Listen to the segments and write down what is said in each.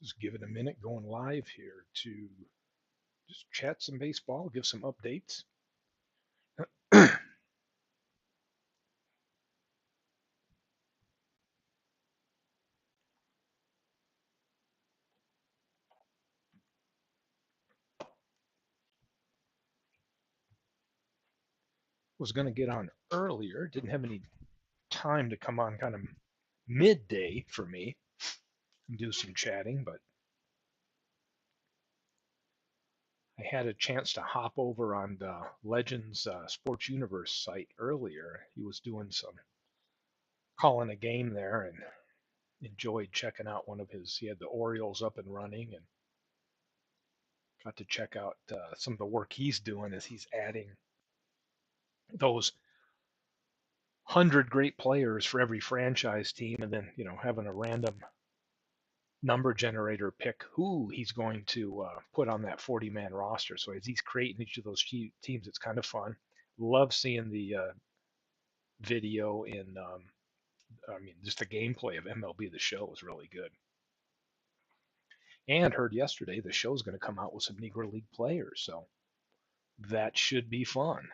Just give it a minute going live here to just chat some baseball, give some updates. Was going to get on earlier, didn't have any time to come on kind of midday for me and do some chatting, but I had a chance to hop over on the Legends Sports Universe site earlier. He was doing some calling a game there and enjoyed checking out one of his. He had the Orioles up and running and got to check out some of the work he's doing as he's adding those 100 great players for every franchise team, and then having a random number generator pick who he's going to put on that 40-man roster. So as he's creating each of those teams, it's kind of fun. Love seeing the video in. I mean, just the gameplay of MLB The Show is really good. And heard yesterday the show's going to come out with some Negro League players, so that should be fun.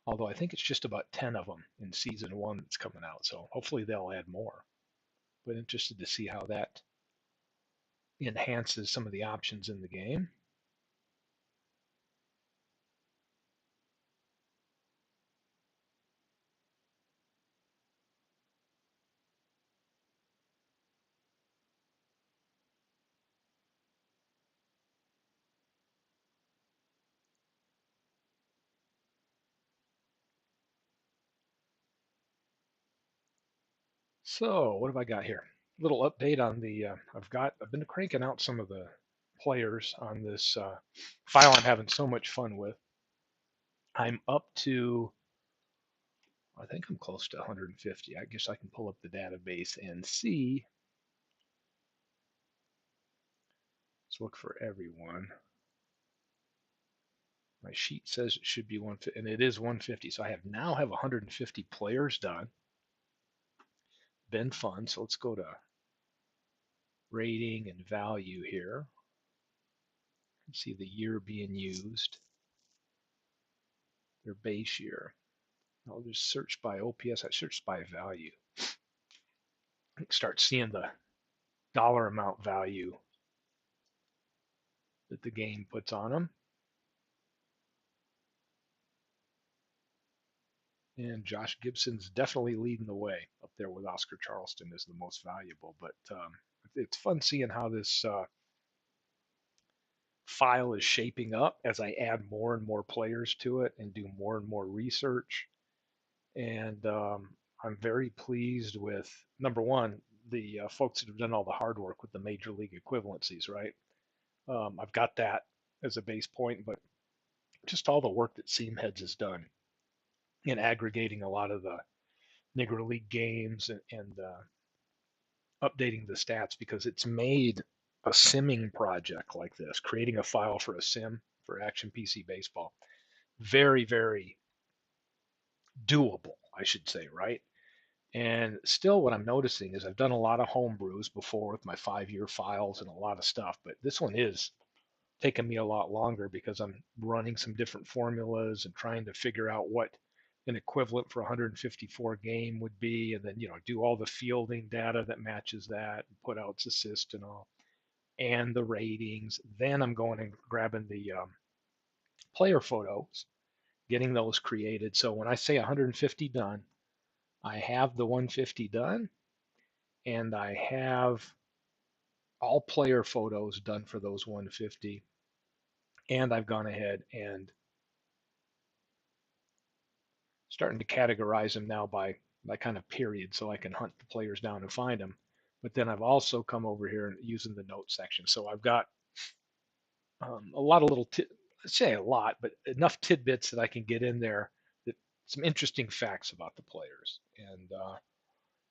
Although I think it's just about 10 of them in season one that's coming out, so hopefully they'll add more. But interested to see how that enhances some of the options in the game. So what have I got here? A little update on the. I've been cranking out some of the players on this file I'm having so much fun with. I'm up to. I think I'm close to 150. I guess I can pull up the database and see. Let's look for everyone. My sheet says it should be 150, and it is 150. So I now have 150 players done. Been fun. So let's go to rating and value here. See the year being used, their base year. I'll just search by OPS. I searched by value. Start seeing the dollar amount value that the game puts on them. And Josh Gibson's definitely leading the way up there with Oscar Charleston as the most valuable. But it's fun seeing how this file is shaping up as I add more and more players to it and do more and more research. And I'm very pleased with, number one, the folks that have done all the hard work with the major league equivalencies, right? I've got that as a base point, but just all the work that Seamheads has done in aggregating a lot of the Negro League games and updating the stats, because it's made a simming project like this, creating a file for a sim for Action PC Baseball, very, very doable, I should say, right? And still, what I'm noticing is I've done a lot of home brews before with my 5-year files and a lot of stuff, but this one is taking me a lot longer because I'm running some different formulas and trying to figure out what an equivalent for 154 game would be, and then do all the fielding data that matches that, and put outs, assist, and all, and the ratings. Then I'm going and grabbing the player photos, getting those created. So when I say 150 done, I have the 150 done, and I have all player photos done for those 150, and I've gone ahead and starting to categorize them now by kind of period, so I can hunt the players down and find them. But then I've also come over here and using the notes section. So I've got a lot of little, let's say a lot, but enough tidbits that I can get in there, that some interesting facts about the players. And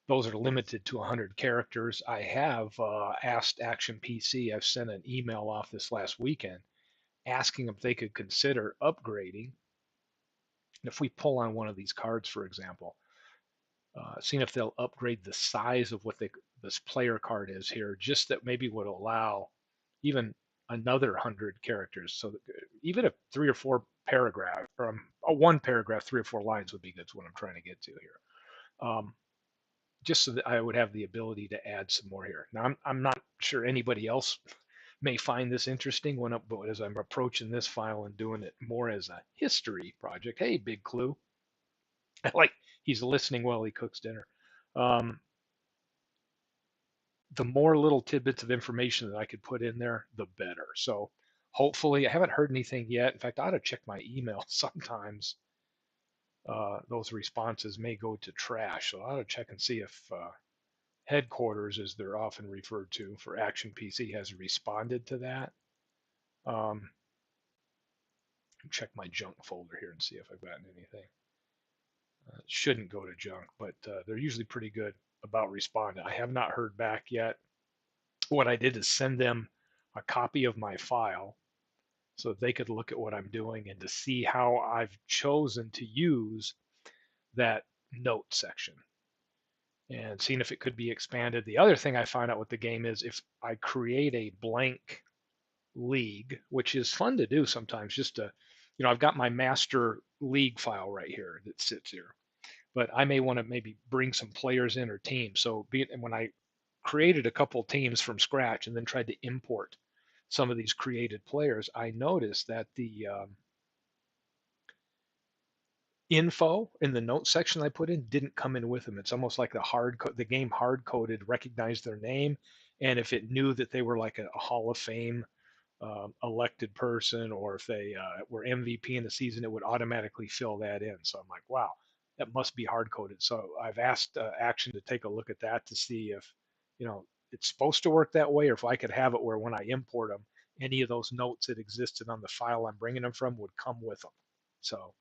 those are limited to 100 characters. I have asked Action PC, I've sent an email off this last weekend asking if they could consider upgrading. If we pull on one of these cards, for example, seeing if they'll upgrade the size of what this player card is here, just that maybe would allow even another 100 characters. So even if 3 or 4 paragraph, or one paragraph, 3 or 4 lines would be good. Is what I'm trying to get to here. Just so that I would have the ability to add some more here. Now I'm not sure anybody else may find this interesting but as I'm approaching this file and doing it more as a history project. Hey, Big Clue, like he's listening while he cooks dinner. Um, the more little tidbits of information that I could put in there, the better. So hopefully, I haven't heard anything yet. In fact, I ought to check my email. Sometimes those responses may go to trash. So I ought to check and see if headquarters, as they're often referred to for Action PC, has responded to that. Check my junk folder here and see if I've gotten anything. It shouldn't go to junk, but they're usually pretty good about responding. I have not heard back yet. What I did is send them a copy of my file so that they could look at what I'm doing and to see how I've chosen to use that note section and seeing if it could be expanded. The other thing I find out with the game is if I create a blank league, which is fun to do sometimes, just to, I've got my master league file right here that sits here, but I may want to maybe bring some players in or teams. So when I created a couple teams from scratch and then tried to import some of these created players, I noticed that the info in the notes section I put in didn't come in with them. It's almost like the game hard coded, recognized their name, and if it knew that they were like a Hall of Fame elected person, or if they were MVP in the season, it would automatically fill that in. So I'm like, wow, that must be hard coded. So I've asked Action to take a look at that to see if, it's supposed to work that way, or if I could have it where when I import them, any of those notes that existed on the file I'm bringing them from would come with them. So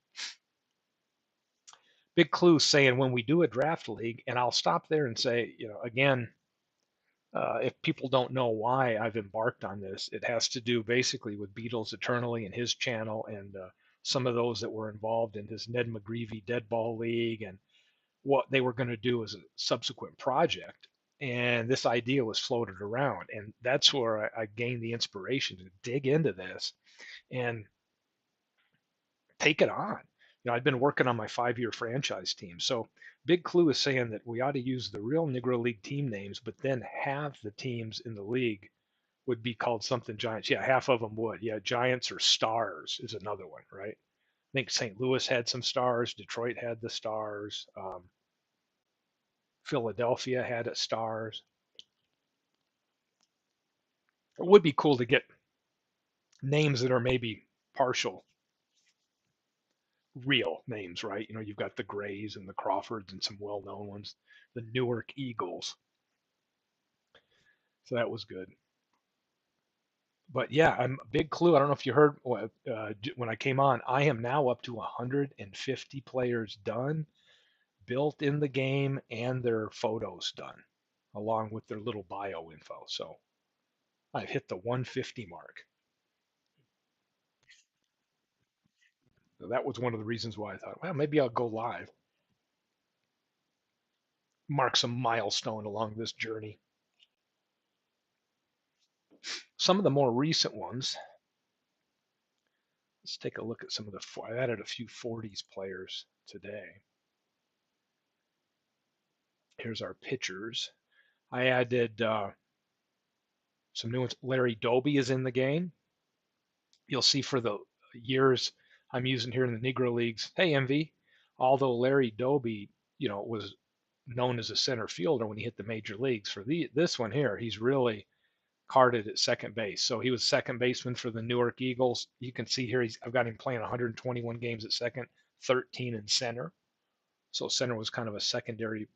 Big Clue saying when we do a draft league, and I'll stop there and say, again, if people don't know why I've embarked on this, it has to do basically with Beatles Eternally and his channel, and some of those that were involved in his Ned McGreevy Dead Ball League and what they were going to do as a subsequent project. And this idea was floated around, and that's where I gained the inspiration to dig into this and take it on. I'd been working on my 5-year franchise team. So Big Clue is saying that we ought to use the real Negro League team names, but then have the teams in the league would be called something Giants. Yeah, half of them would. Yeah, Giants or Stars is another one, right? I think St. Louis had some Stars. Detroit had the Stars. Philadelphia had it Stars. It would be cool to get names that are maybe partial real names, right? You've got the Grays and the Crawfords and some well-known ones, the Newark Eagles. So that was good. But yeah, I'm a Big Clue. I don't know if you heard when I came on. I am now up to 150 players done, built in the game, and their photos done, along with their little bio info. So I've hit the 150 mark. So that was one of the reasons why I thought, well, maybe I'll go live, mark some milestone along this journey. Some of the more recent ones. Let's take a look at some of the. I added a few 40s players today. Here's our pitchers. I added some new ones. Larry Doby is in the game. You'll see for the years I'm using here in the Negro Leagues. Hey, MV. Although Larry Doby, was known as a center fielder when he hit the major leagues, for this one here, he's really carded at second base. So he was second baseman for the Newark Eagles. You can see here I've got him playing 121 games at second, 13 in center. So center was kind of a secondary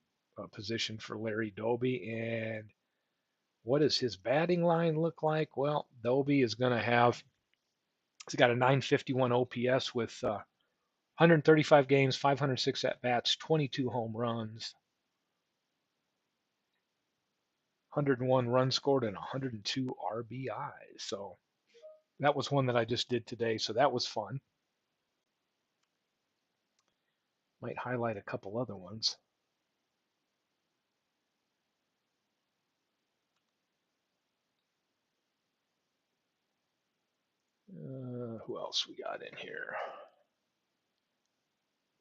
position for Larry Doby. And what does his batting line look like? Well, Doby is going to have, he's got a 951 OPS with 135 games, 506 at bats, 22 home runs, 101 runs scored, and 102 RBIs. So that was one that I just did today. So that was fun. Might highlight a couple other ones. Who else we got in here?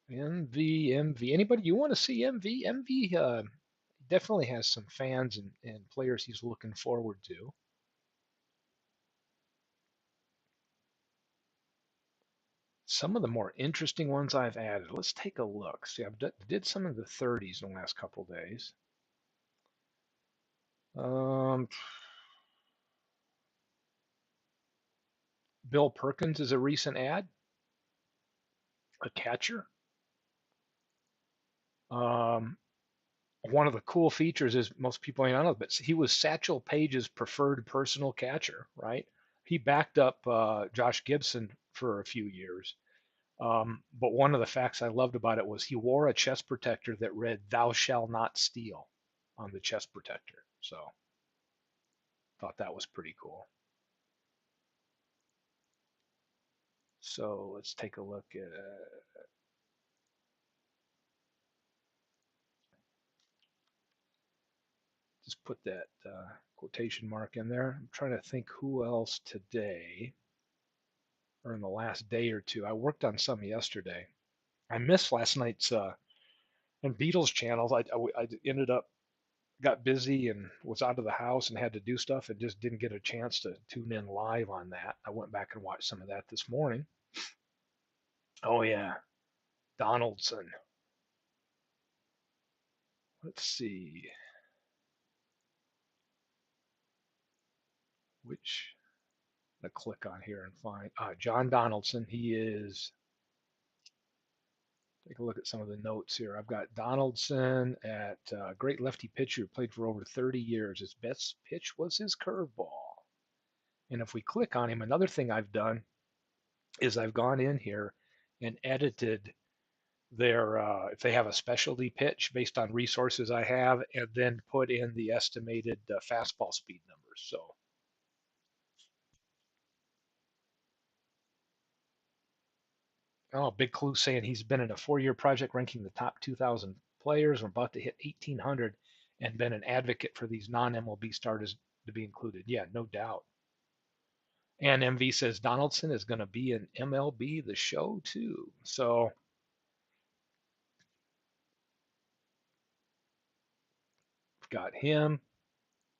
MV. Anybody you want to see MV? MV definitely has some fans and players he's looking forward to. Some of the more interesting ones I've added. Let's take a look. See, did some of the 30s in the last couple days. Um, Bill Perkins is a recent ad, a catcher. Um, One of the cool features is most people ain't know, but he was Satchel Paige's preferred personal catcher, right? He backed up Josh Gibson for a few years. But one of the facts I loved about it was he wore a chest protector that read "Thou shall not steal" on the chest protector. So thought that was pretty cool. So let's take a look at just put that quotation mark in there. I'm trying to think who else today or in the last day or two. I worked on some yesterday. I missed last night's on Beatles channels. I ended up got busy and was out of the house and had to do stuff and just didn't get a chance to tune in live on that. I went back and watched some of that this morning. Oh yeah, Donaldson. Let's see which. I'm gonna click on here and find John Donaldson. He is. Take a look at some of the notes here. I've got Donaldson at great lefty pitcher, played for over 30 years. His best pitch was his curveball. And if we click on him, another thing I've done is I've gone in here and edited their if they have a specialty pitch based on resources I have, and then put in the estimated fastball speed numbers. So big clue saying he's been in a 4-year project ranking the top 2,000 players. We're about to hit 1,800 and been an advocate for these non-MLB starters to be included. Yeah, no doubt. And MV says Donaldson is going to be in MLB The Show too. So we've got him.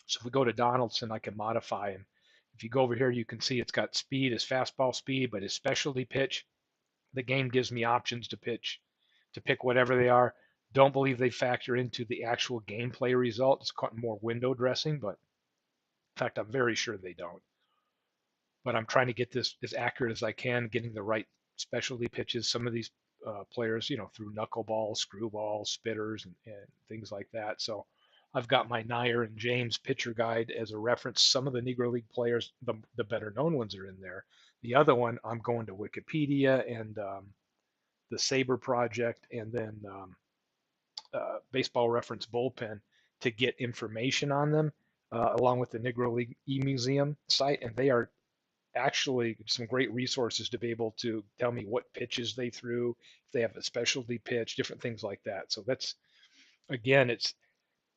So if we go to Donaldson, I can modify him. If you go over here, you can see it's got speed, his fastball speed, but his specialty pitch, the game gives me options to pick whatever they are. Don't believe they factor into the actual gameplay result. It's more window dressing, but in fact, I'm very sure they don't. But I'm trying to get this as accurate as I can, getting the right specialty pitches. Some of these players, through knuckleball, screwball, spitters, and things like that. So I've got my Nair and James pitcher guide as a reference. Some of the Negro League players, the better known ones, are in there. The other one, I'm going to Wikipedia and the Saber Project, and then Baseball Reference Bullpen to get information on them, along with the Negro League E-Museum site, and they are actually some great resources to be able to tell me what pitches they threw, if they have a specialty pitch, different things like that. So that's again, it's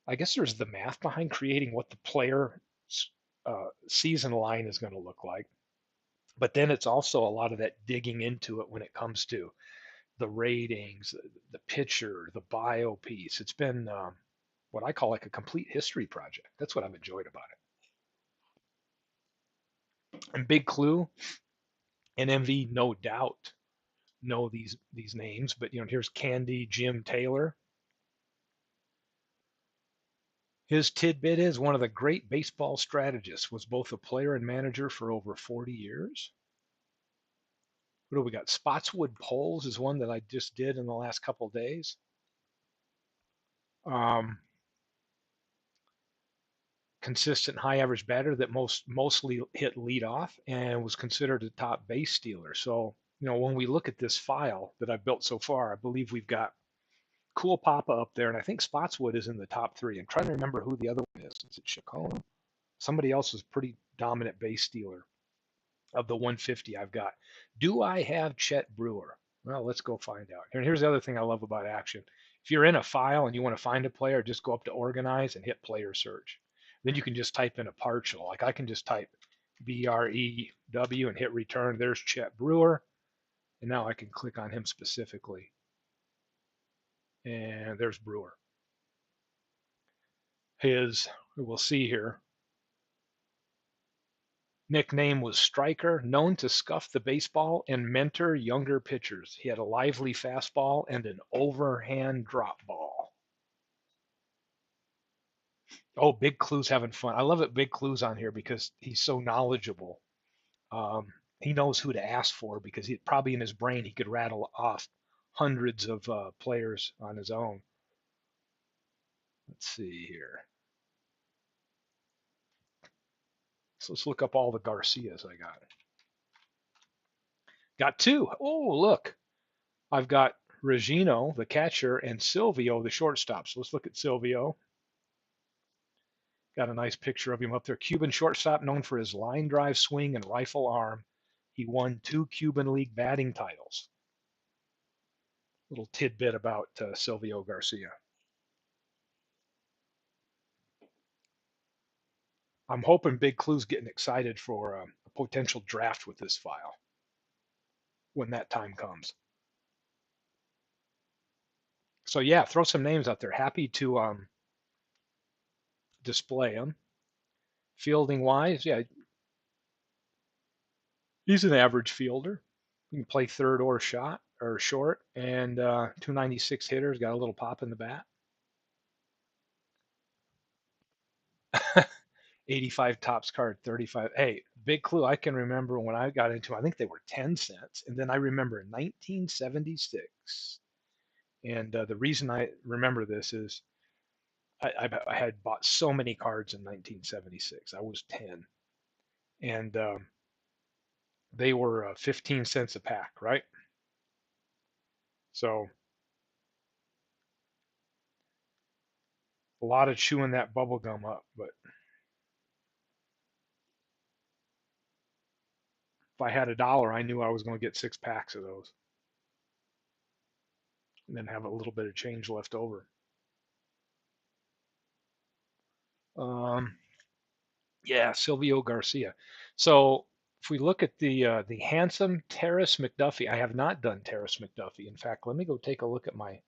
I guess there's the math behind creating what the player season line is going to look like, but then it's also a lot of that digging into it when it comes to the ratings, the pitcher, the bio piece. It's been what I call like a complete history project. That's what I've enjoyed about it. And Big Clue and MV, no doubt, know these names, but here's Candy Jim Taylor. His tidbit is one of the great baseball strategists, was both a player and manager for over 40 years. What do we got? Spotswood Polls is one that I just did in the last couple of days. Um, Consistent high average batter that mostly hit leadoff and was considered a top base stealer. So, when we look at this file that I've built so far, I believe we've got Cool Papa up there, and I think Spotswood is in the top three. I'm trying to remember who the other one is. Is it Chacon? Somebody else is pretty dominant base stealer of the 150 I've got. Do I have Chet Brewer? Well, let's go find out. And here's the other thing I love about Action. If you're in a file and you want to find a player, just go up to Organize and hit Player Search. Then you can just type in a partial. Like I can just type BREW, and hit return. There's Chet Brewer. And now I can click on him specifically. And there's Brewer. We'll see here, nickname was Striker, known to scuff the baseball and mentor younger pitchers. He had a lively fastball and an overhand drop ball. Oh, Big Clue's having fun. I love it. Big Clue's on here because he's so knowledgeable. He knows who to ask for because he probably in his brain he could rattle off hundreds of players on his own. Let's see here. So let's look up all the Garcias I got. Got two. Oh, look. I've got Regino, the catcher, and Silvio, the shortstop. So let's look at Silvio. Got a nice picture of him up there. Cuban shortstop known for his line drive swing and rifle arm. He won 2 Cuban League batting titles. Little tidbit about Silvio Garcia. I'm hoping Big Clue's getting excited for a potential draft with this file when that time comes. So yeah, throw some names out there. Happy to display them. Fielding wise, yeah, he's an average fielder. He can play third or short, and 296 hitters, got a little pop in the bat. 85 Topps card, 35. Hey, Big Clue, I can remember when I got into them, I think they were 10 cents. And then I remember in 1976, and the reason I remember this is I had bought so many cards in 1976. I was 10. And they were 15 cents a pack, right? So a lot of chewing that bubble gum up. But if I had a dollar, I knew I was going to get 6 packs of those and then have a little bit of change left over. Yeah, Silvio Garcia. So if we look at the handsome Terrace McDuffie, I have not done Terrace McDuffie. In fact, let me go take a look at my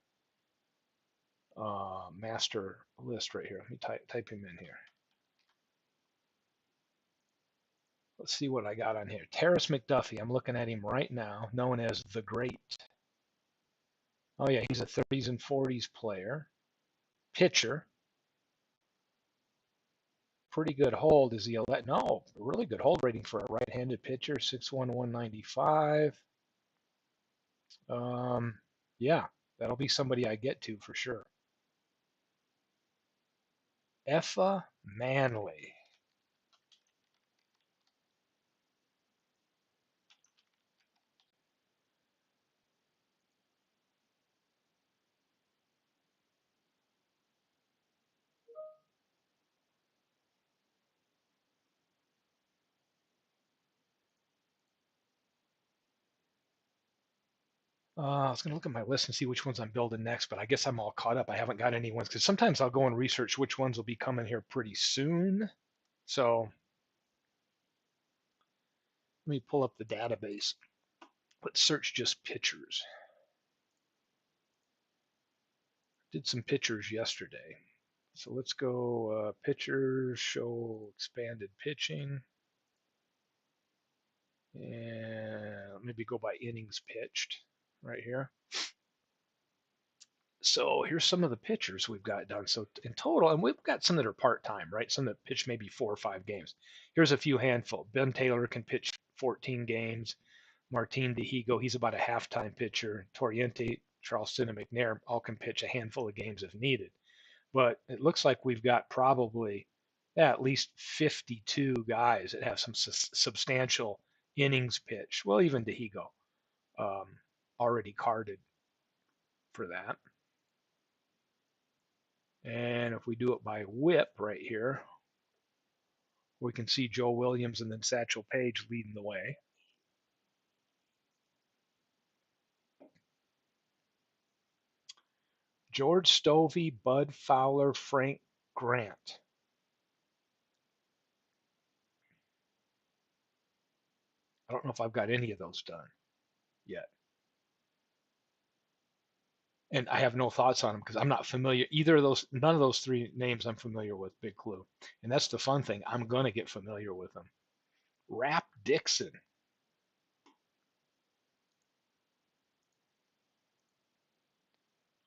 master list right here. Let me type him in here. Let's see what I got on here. Terrace McDuffie. I'm looking at him right now, known as the Great. Oh yeah, he's a 30s and 40s player, pitcher. Pretty good hold. Is he a no? Really good hold rating for a right-handed pitcher. 6'1", 195. Yeah, that'll be somebody I get to for sure. Effa Manley. I was going to look at my list and see which ones I'm building next, but I guess I'm all caught up. I haven't got any ones because sometimes I'll go and research which ones will be coming here pretty soon. So let me pull up the database. Let's search just pitchers. Did some pitchers yesterday. So let's go pitchers, show expanded pitching. And maybe go by innings pitched right here. So here's some of the pitchers we've got done. So in total, and we've got some that are part-time, right? Some that pitch maybe 4 or 5 games. Here's a few handful. Ben Taylor can pitch 14 games. Martin Dihigo, he's about a half-time pitcher. Toriente, Charleston, and McNair all can pitch a handful of games if needed. But it looks like we've got probably at least 52 guys that have some substantial innings pitch. Well, even Dihigo already carded for that. And if we do it by whip right here, we can see Joe Williams and then Satchel Paige leading the way. George Stovey, Bud Fowler, Frank Grant. I don't know if I've got any of those done yet. And I have no thoughts on them because I'm not familiar either of those. None of those three names I'm familiar with. Big clue, and that's the fun thing. I'm gonna get familiar with them. Rap Dixon.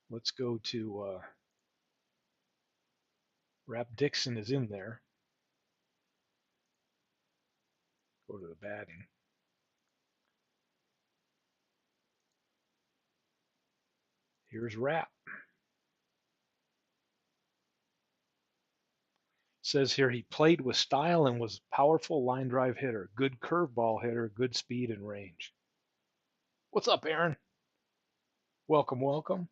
Let's go to Rap Dixon is in there. Go to the batting. Here's Rap. Says here he played with style and was a powerful line drive hitter, good curveball hitter, good speed and range. What's up, Aaron? Welcome, welcome.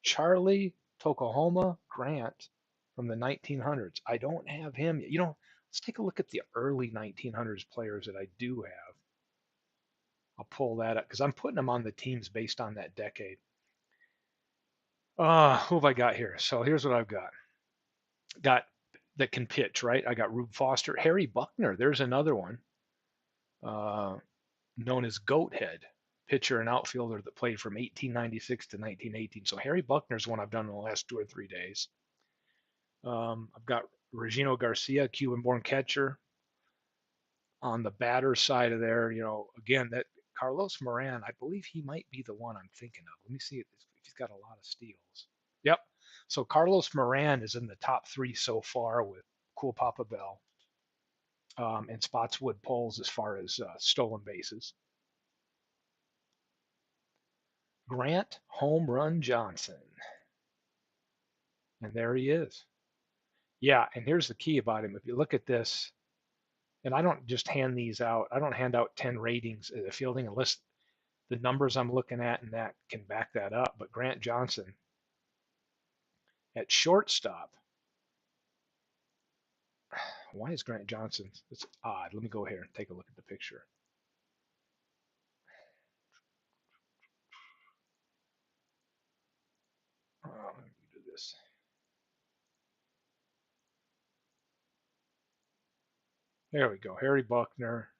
Charlie Tokahoma Grant from the 1900s. I don't have him. Let's take a look at the early 1900s players that I do have. I'll pull that up because I'm putting them on the teams based on that decade. Who have I got here? So here's what I've got. Got that can pitch, right? I got Rube Foster, Harry Buckner. There's another one, uh, known as Goathead, pitcher and outfielder that played from 1896 to 1918. So Harry Buckner's one I've done in the last 2 or 3 days. I've got Regino Garcia, Cuban-born catcher. On the batter side of there, again, that Carlos Moran, I believe he might be the one I'm thinking of. Let me see if he's got a lot of steals. Yep. So Carlos Moran is in the top three so far with Cool Papa Bell, and Spotswood Poles as far as stolen bases. Grant Home Run Johnson. And there he is. Yeah, and here's the key about him. If you look at this, and I don't just hand these out, I don't hand out 10 ratings at the fielding unless the numbers I'm looking at and that can back that up. But Grant Johnson at shortstop. Why is Grant Johnson? It's odd. Let me go here and take a look at the picture. Let me do this. There we go. Harry Buckner.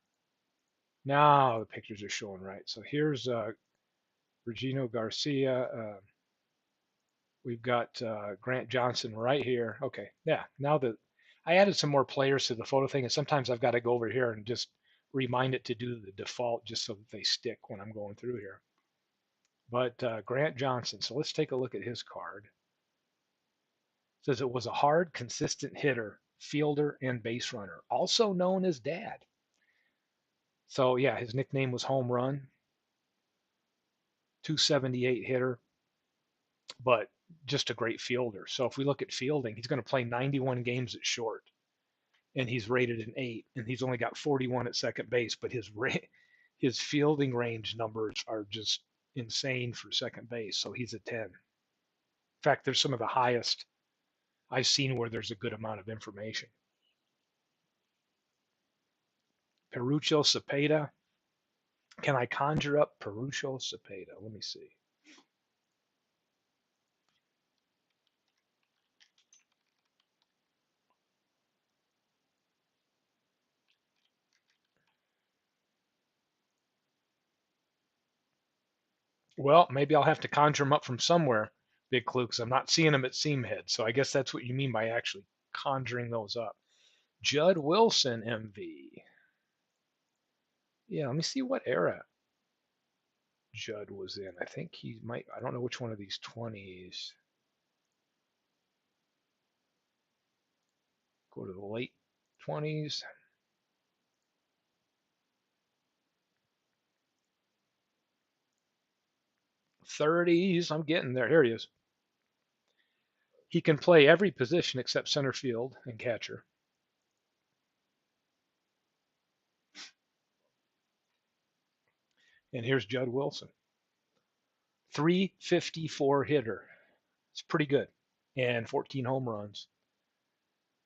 Now the pictures are showing right. So here's Regino Garcia. We've got Grant Johnson right here. Okay, yeah. Now that I added some more players to the photo thing, and sometimes I've got to go over here and just remind it to do the default just so that they stick when I'm going through here. But Grant Johnson. So let's take a look at his card. It says it was a hard, consistent hitter, fielder, and base runner, also known as Dad. So yeah, his nickname was Home Run. 278 hitter, but just a great fielder. So if we look at fielding, he's going to play 91 games at short, and he's rated an 8, and he's only got 41 at second base. But his fielding range numbers are just insane for second base. So he's a 10. In fact, there's some of the highest I've seen where there's a good amount of information. Perucho Cepeda. Can I conjure up Perucho Cepeda? Let me see. Well, maybe I'll have to conjure them up from somewhere, Big Clue, because I'm not seeing them at Seamhead. So I guess that's what you mean by actually conjuring those up. Judd Wilson, MV. Yeah, let me see what era Judd was in. I think he might, I don't know which one of these 20s. Go to the late 20s. 30s. I'm getting there. Here he is. He can play every position except center field and catcher. And here's Judd Wilson. 354 hitter. It's pretty good. And 14 home runs.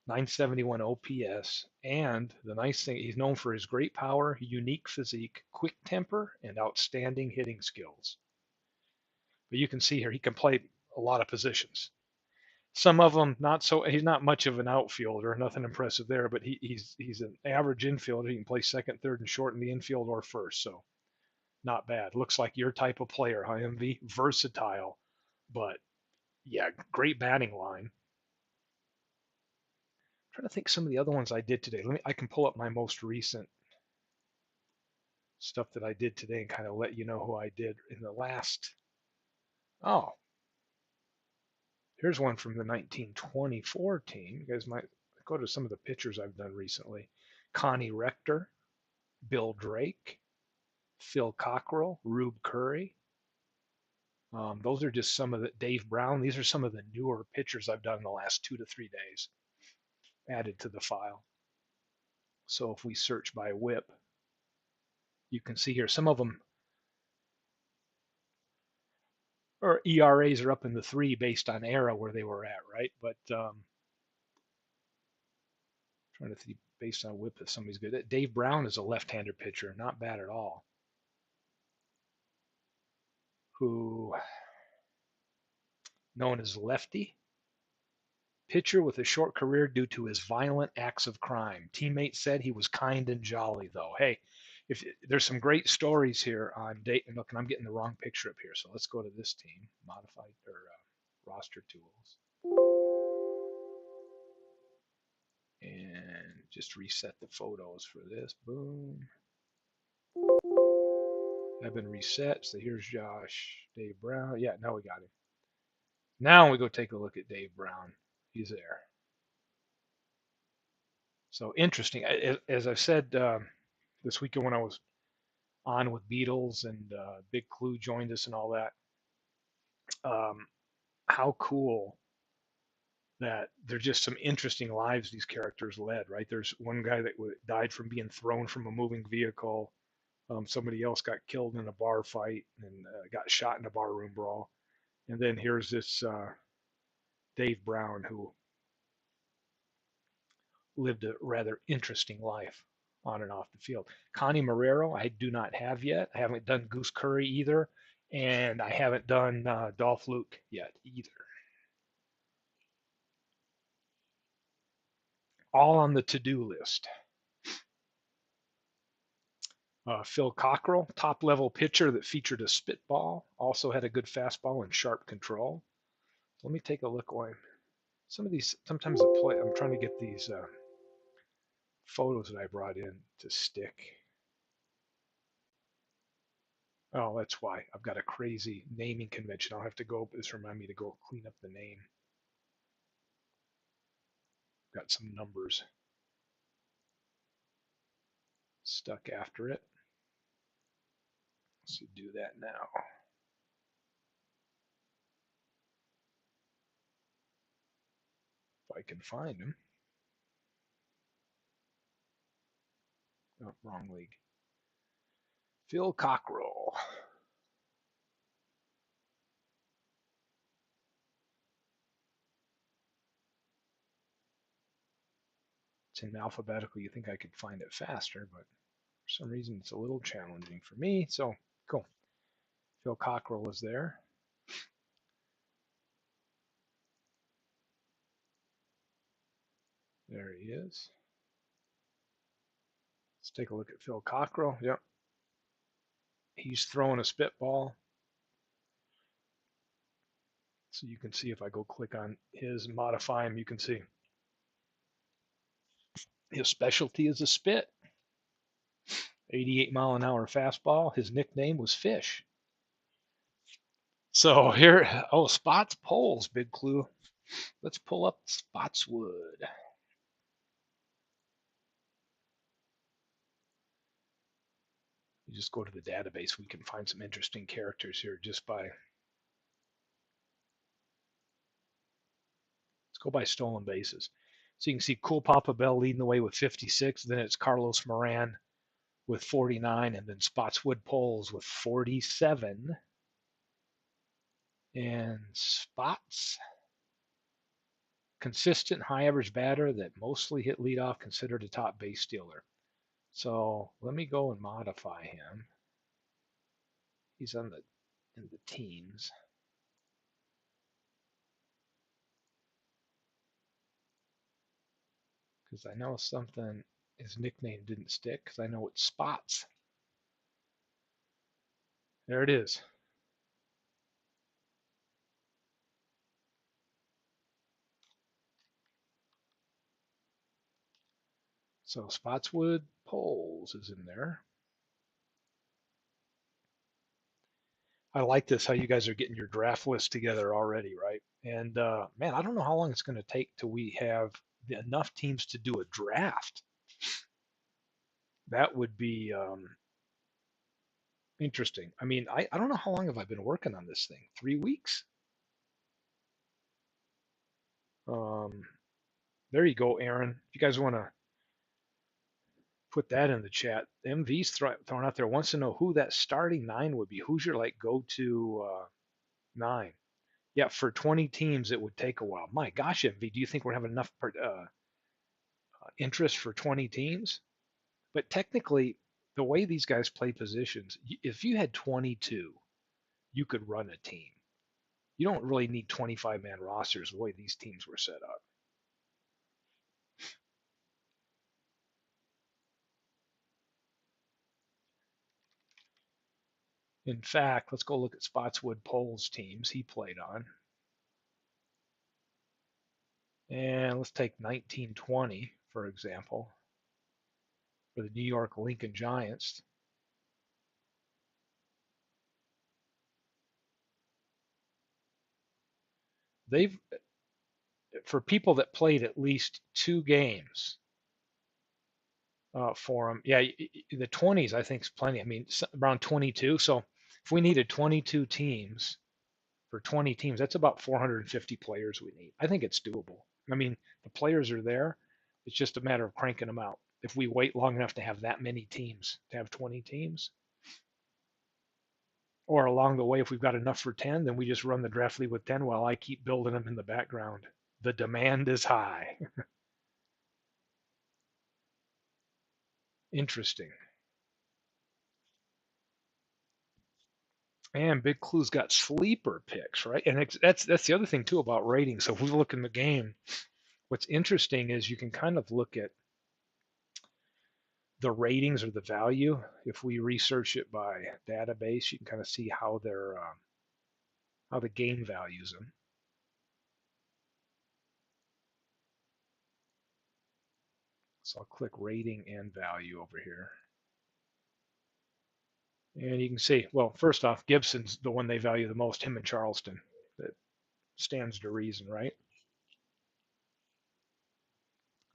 971 OPS. And the nice thing, he's known for his great power, unique physique, quick temper, and outstanding hitting skills. But you can see here, he can play a lot of positions. Some of them not so. He's not much of an outfielder, nothing impressive there, but he's an average infielder. He can play second, third, and short in the infield or first, so not bad. Looks like your type of player, huh, MV? Versatile, but yeah, great batting line. I'm trying to think some of the other ones I did today. I can pull up my most recent stuff that I did today and kind of let you know who I did in the last. Oh, here's one from the 1924 team. You guys might go to some of the pictures I've done recently. Connie Rector, Bill Drake, Phil Cockrell, Rube Curry. Those are just some of the Dave Brown. These are some of the newer pictures I've done in the last 2 to 3 days added to the file. So if we search by whip, you can see here some of them or ERAs are up in the 3 based on era where they were at, right? But trying to think based on whip if somebody's good. Dave Brown is a left-hander pitcher, not bad at all. Who known as Lefty, pitcher with a short career due to his violent acts of crime. Teammates said he was kind and jolly, though. Hey, if there's some great stories here on Dayton. Look, and I'm getting the wrong picture up here, so let's go to this team, modified or roster tools, and just reset the photos for this. Boom. Have been reset. So here's Josh, Dave Brown. Yeah, now we got him. Now we go take a look at Dave Brown. He's there. So interesting. As I said this weekend when I was on with Beatles and Big Clue joined us and all that. How cool that there's just some interesting lives these characters led, right? There's one guy that died from being thrown from a moving vehicle. Somebody else got killed in a bar fight and got shot in a barroom brawl. And then here's this Dave Brown who lived a rather interesting life on and off the field. Connie Marrero, I do not have yet. I haven't done Goose Curry either. And I haven't done Dolph Luke yet either. All on the to-do list. Phil Cockrell, top level pitcher that featured a spitball, also had a good fastball and sharp control. So let me take a look. Some of these, sometimes the play, I'm trying to get these photos that I brought in to stick. Oh, that's why. I've got a crazy naming convention. I'll have to go, this remind me to go clean up the name. Got some numbers stuck after it. So do that now. If I can find them. Oh, wrong league. Phil Cockrell. It's in alphabetical. You think I could find it faster, but for some reason it's a little challenging for me. So cool. Phil Cockrell is there. There he is. Let's take a look at Phil Cockrell. Yep. He's throwing a spitball. So you can see if I go click on his, modify him, you can see his specialty is a spit. 88-mile-an-hour fastball. His nickname was Fish. So here, oh, Spots polls, Big Clue. Let's pull up Spotswood. You just go to the database. We can find some interesting characters here just by. Let's go by stolen bases. So you can see Cool Papa Bell leading the way with 56. Then it's Carlos Moran with 49, and then Spotswood Poles with 47. And Spots, consistent high average batter that mostly hit leadoff, considered a top base stealer. So let me go and modify him. He's in the teens. because I know something, his nickname didn't stick because I know it's Spots. There it is. So Spotswood Polls is in there. I like this, how you guys are getting your draft list together already, right? And man, I don't know how long it's going to take till we have enough teams to do a draft. That would be interesting. I mean, I don't know how long have I been working on this thing? 3 weeks? Um, there you go, Aaron. If you guys want to put that in the chat, MV's thrown out there wants to know who that starting nine would be. Who's your like go-to nine? Yeah, for 20 teams, it would take a while. My gosh, MV, do you think we're having enough interest for 20 teams? But technically, the way these guys play positions, if you had 22, you could run a team. You don't really need 25-man rosters the way these teams were set up. In fact, let's go look at Spotswood Poles teams he played on. And let's take 1920, for example, for the New York Lincoln Giants. They've, for people that played at least 2 games for them, yeah, the 20s I think is plenty. I mean, around 22. So if we needed 22 teams for 20 teams, that's about 450 players we need. I think it's doable. I mean, the players are there. It's just a matter of cranking them out. If we wait long enough to have that many teams, to have 20 teams, or along the way, if we've got enough for 10, then we just run the draft league with 10 while I keep building them in the background. The demand is high. Interesting. And Big Clue's got sleeper picks, right? And that's the other thing too about ratings. So if we look in the game, what's interesting is you can kind of look at the ratings or the value. If we research it by database, you can kind of see how they're how the game values them. So I'll click rating and value over here. And you can see, well, first off, Gibson's the one they value the most, him and Charleston. That stands to reason, right?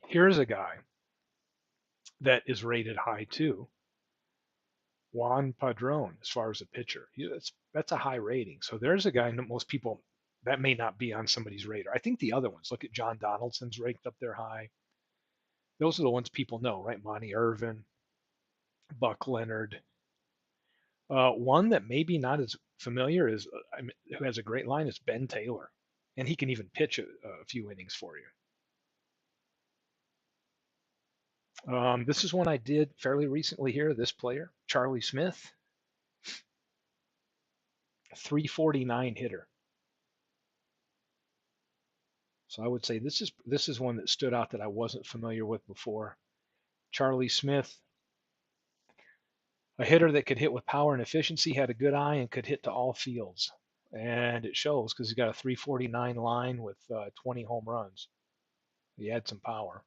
Here's a guy that is rated high too, Juan Padron, as far as a pitcher. That's a high rating. So there's a guy that most people, that may not be on somebody's radar. I think the other ones, look at John Donaldson's ranked up there high. Those are the ones people know, right? Monty Irvin, Buck Leonard. One that maybe not as familiar is, who has a great line, is Ben Taylor, and he can even pitch a few innings for you. This is one I did fairly recently here. This player, Charlie Smith, 349 hitter. So I would say this is one that stood out that I wasn't familiar with before. Charlie Smith, a hitter that could hit with power and efficiency, had a good eye, and could hit to all fields. And it shows because he's got a 349 line with 20 home runs. He had some power.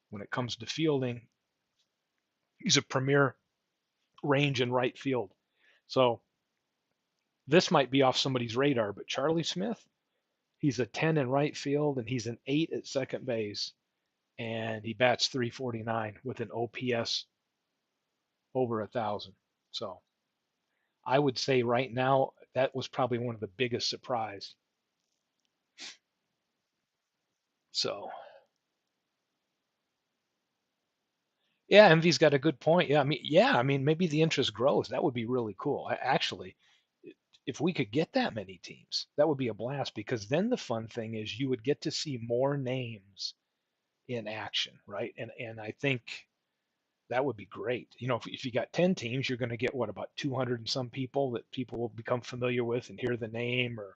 When it comes to fielding, he's a premier range in right field. So this might be off somebody's radar, but Charlie Smith, he's a 10 in right field and he's an 8 at second base, and he bats 349 with an OPS over 1,000. So I would say right now that was probably one of the biggest surprise. So yeah, Envy's got a good point. Yeah, I mean, maybe the interest grows. That would be really cool. Actually, if we could get that many teams, that would be a blast because then the fun thing is you would get to see more names in action, right? And I think that would be great. If you got 10 teams, you're going to get what, about 200 and some people that people will become familiar with and hear the name, or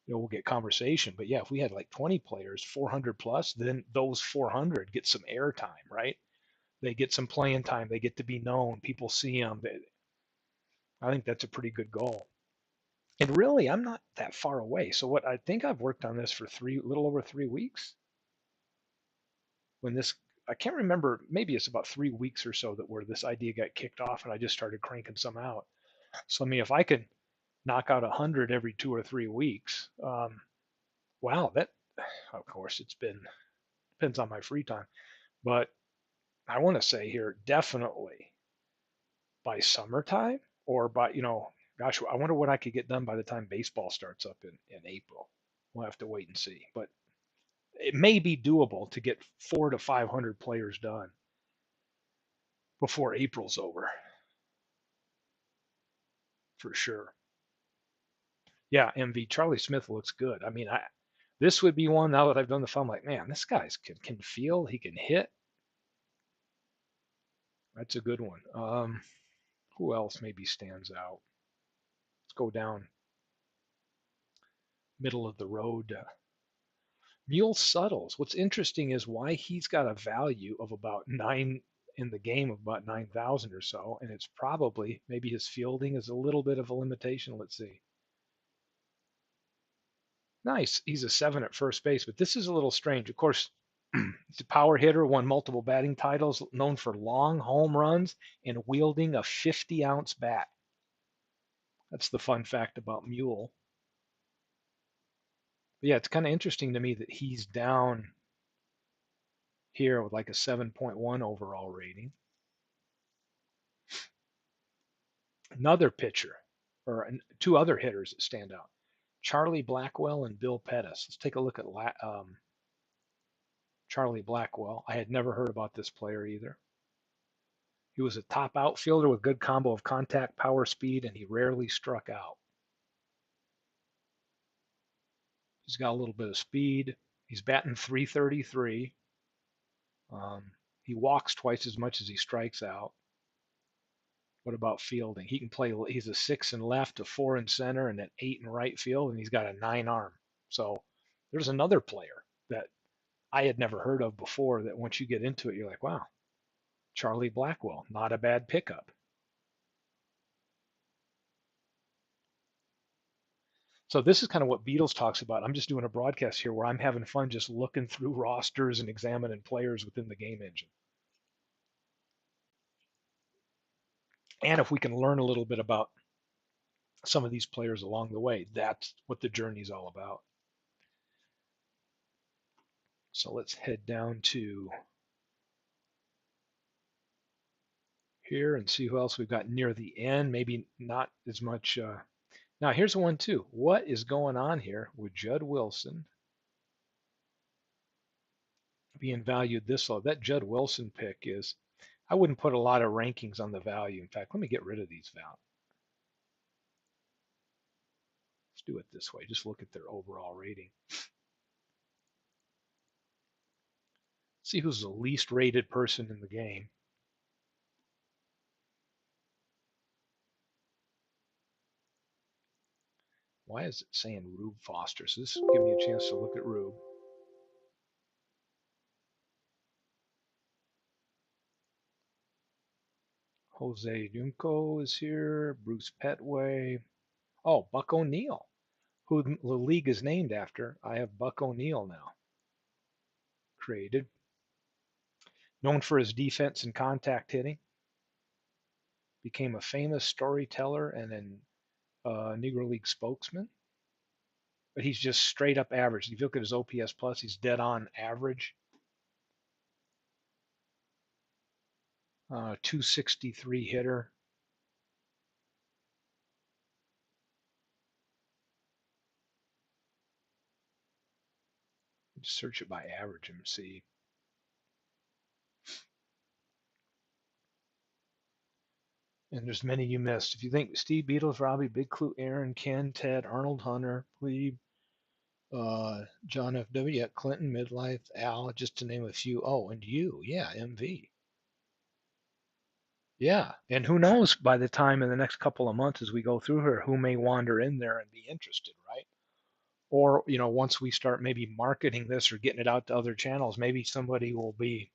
we'll get conversation. But yeah, if we had like 20 players, 400 plus, then those 400 get some airtime, right? They get some playing time. They get to be known. People see them. I think that's a pretty good goal. And really, I'm not that far away. So what I think I've worked on this for little over 3 weeks. When this, I can't remember. Maybe it's about 3 weeks or so that where this idea got kicked off, and I just started cranking some out. So I mean, if I could knock out 100 every 2 or 3 weeks, wow, that of course it's been depends on my free time, but I want to say here definitely by summertime or by gosh, I wonder what I could get done by the time baseball starts up in April. We'll have to wait and see, but it may be doable to get 400 to 500 players done before April's over for sure. Yeah, MV Charlie Smith looks good. I mean, this would be one now that I've done the film. Like, man, this guy's can field. He can hit. That's a good one. Who else maybe stands out? Let's go down middle of the road. Mule Suttles. What's interesting is why he's got a value of about nine in the game of about 9,000 or so, and it's probably maybe his fielding is a little bit of a limitation. Let's see. Nice. He's a 7 at first base, but this is a little strange. Of course, he's a power hitter, won multiple batting titles, known for long home runs and wielding a 50-ounce bat. That's the fun fact about Mule. But yeah, it's kind of interesting to me that he's down here with like a 7.1 overall rating. Another pitcher, or two other hitters that stand out: Charlie Blackwell and Bill Pettis. Let's take a look at Charlie Blackwell. I had never heard about this player either. He was a top outfielder with good combo of contact, power, speed, and he rarely struck out. He's got a little bit of speed. He's batting 333. He walks twice as much as he strikes out. What about fielding? He can play. He's a 6 in left, a 4 in center, and an 8 in right field, and he's got a 9 arm. So there's another player that I had never heard of before. That once you get into it, you're like, wow, Charlie Blackwell, not a bad pickup. So this is kind of what Beatles talks about. I'm just doing a broadcast here where I'm having fun just looking through rosters and examining players within the game engine. And if we can learn a little bit about some of these players along the way, that's what the journey is all about. So let's head down to here and see who else we've got near the end. Maybe not as much. Now here's one too. What is going on here with Judd Wilson being valued this low? That Judd Wilson pick is, I wouldn't put a lot of rankings on the value. In fact, let me get rid of these values. Let's do it this way. Just look at their overall rating. See who's the least rated person in the game. Why is it saying Rube Foster? So this will give me a chance to look at Rube. Jose Junco is here. Bruce Petway. Oh, Buck O'Neil, who the league is named after. I have Buck O'Neil now created. Known for his defense and contact hitting. Became a famous storyteller and an Negro League spokesman. But he's just straight up average. If you look at his OPS plus, he's dead on average. 263 hitter. Just search it by average and see. And there's many you missed. If you think Steve Beatles, Robbie, Big Clue, Aaron, Ken, Ted, Arnold, Hunter, Plebe, John F.W., yeah, Clinton, Midlife, Al, just to name a few. Oh, and you, yeah, MV. Yeah, and who knows by the time in the next couple of months as we go through here, who may wander in there and be interested, right? Or, once we start maybe marketing this or getting it out to other channels, maybe somebody will be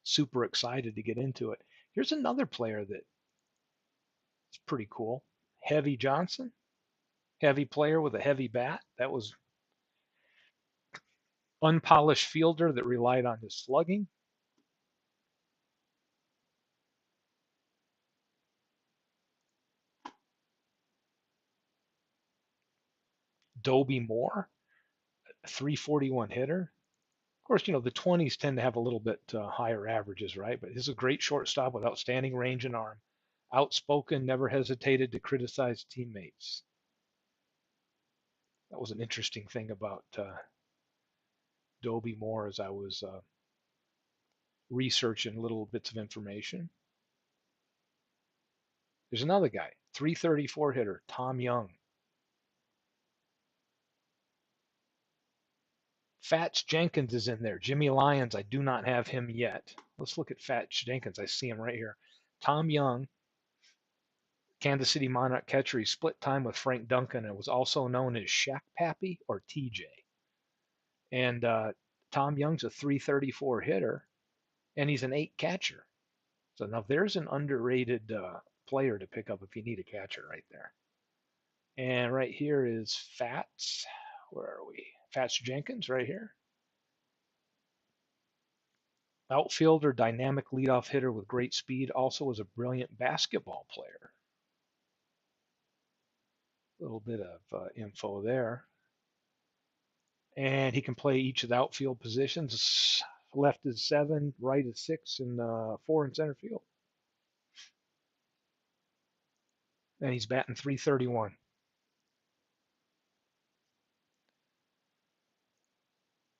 super excited to get into it. Here's another player that's pretty cool. Heavy Johnson, heavy player with a heavy bat. That was unpolished fielder that relied on his slugging. Dobie Moore, 341 hitter. Of course, the 20s tend to have a little bit higher averages, right? But he's a great shortstop with outstanding range and arm. Outspoken, never hesitated to criticize teammates. That was an interesting thing about Dobie Moore as I was researching little bits of information. There's another guy, 334 hitter, Tom Young. Fats Jenkins is in there. Jimmy Lyons, I do not have him yet. Let's look at Fats Jenkins. I see him right here. Tom Young, Kansas City Monarch catcher. He split time with Frank Duncan and was also known as Shaq Pappy or TJ. And Tom Young's a 334 hitter, and he's an 8 catcher. So now there's an underrated player to pick up if you need a catcher right there. And right here is Fats. Where are we? Fats Jenkins right here. Outfielder, dynamic leadoff hitter with great speed, also was a brilliant basketball player. A little bit of info there. And he can play each of the outfield positions. Left is 7, right is 6, and 4 in center field. And he's batting 331.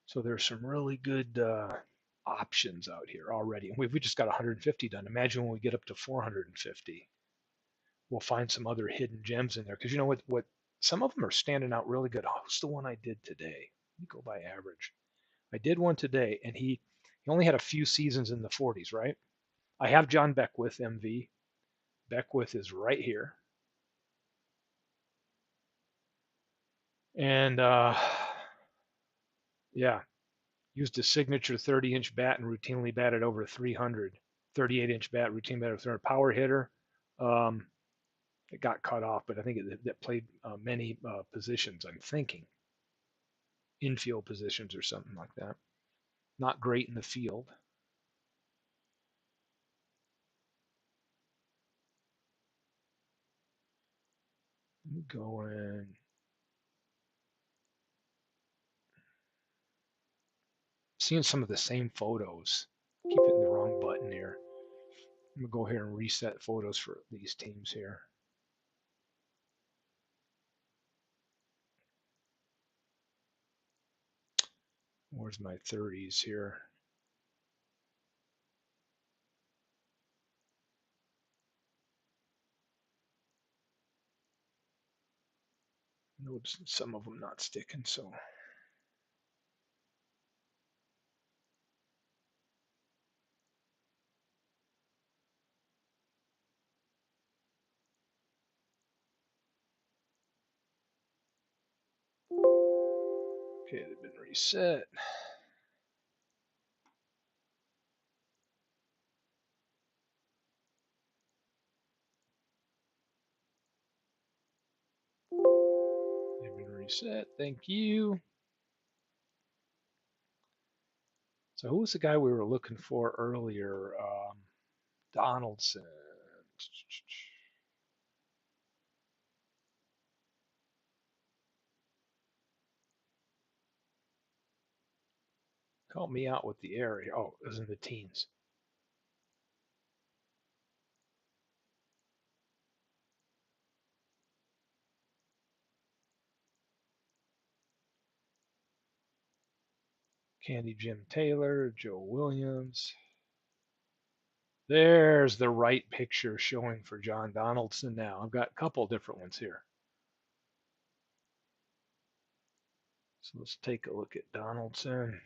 So there's some really good options out here already. And we just got 150 done. Imagine when we get up to 450, we'll find some other hidden gems in there. Because you know what? Some of them are standing out really good. Oh, what's the one I did today? Let me go by average. I did one today, and he only had a few seasons in the 40s, right? I have John Beckwith, MV. Beckwith is right here. And yeah, used a signature 30-inch bat and routinely batted over 300. 38-inch bat, routine bat over 300. Power hitter. Um, it got cut off, but I think it played many positions. I'm thinking infield positions or something like that. Not great in the field. Let me go in. Seeing some of the same photos. Keep hitting the wrong button here. I'm gonna go here and reset photos for these teams here. Where's my 30s here? Notice some of them not sticking, so okay, they've been reset. They've been reset. Thank you. So who was the guy we were looking for earlier? Donaldson. Help me out with the area. Oh, it was in the teens. Candy Jim Taylor, Joe Williams. There's the right picture showing for John Donaldson now. I've got a couple different ones here. So let's take a look at Donaldson.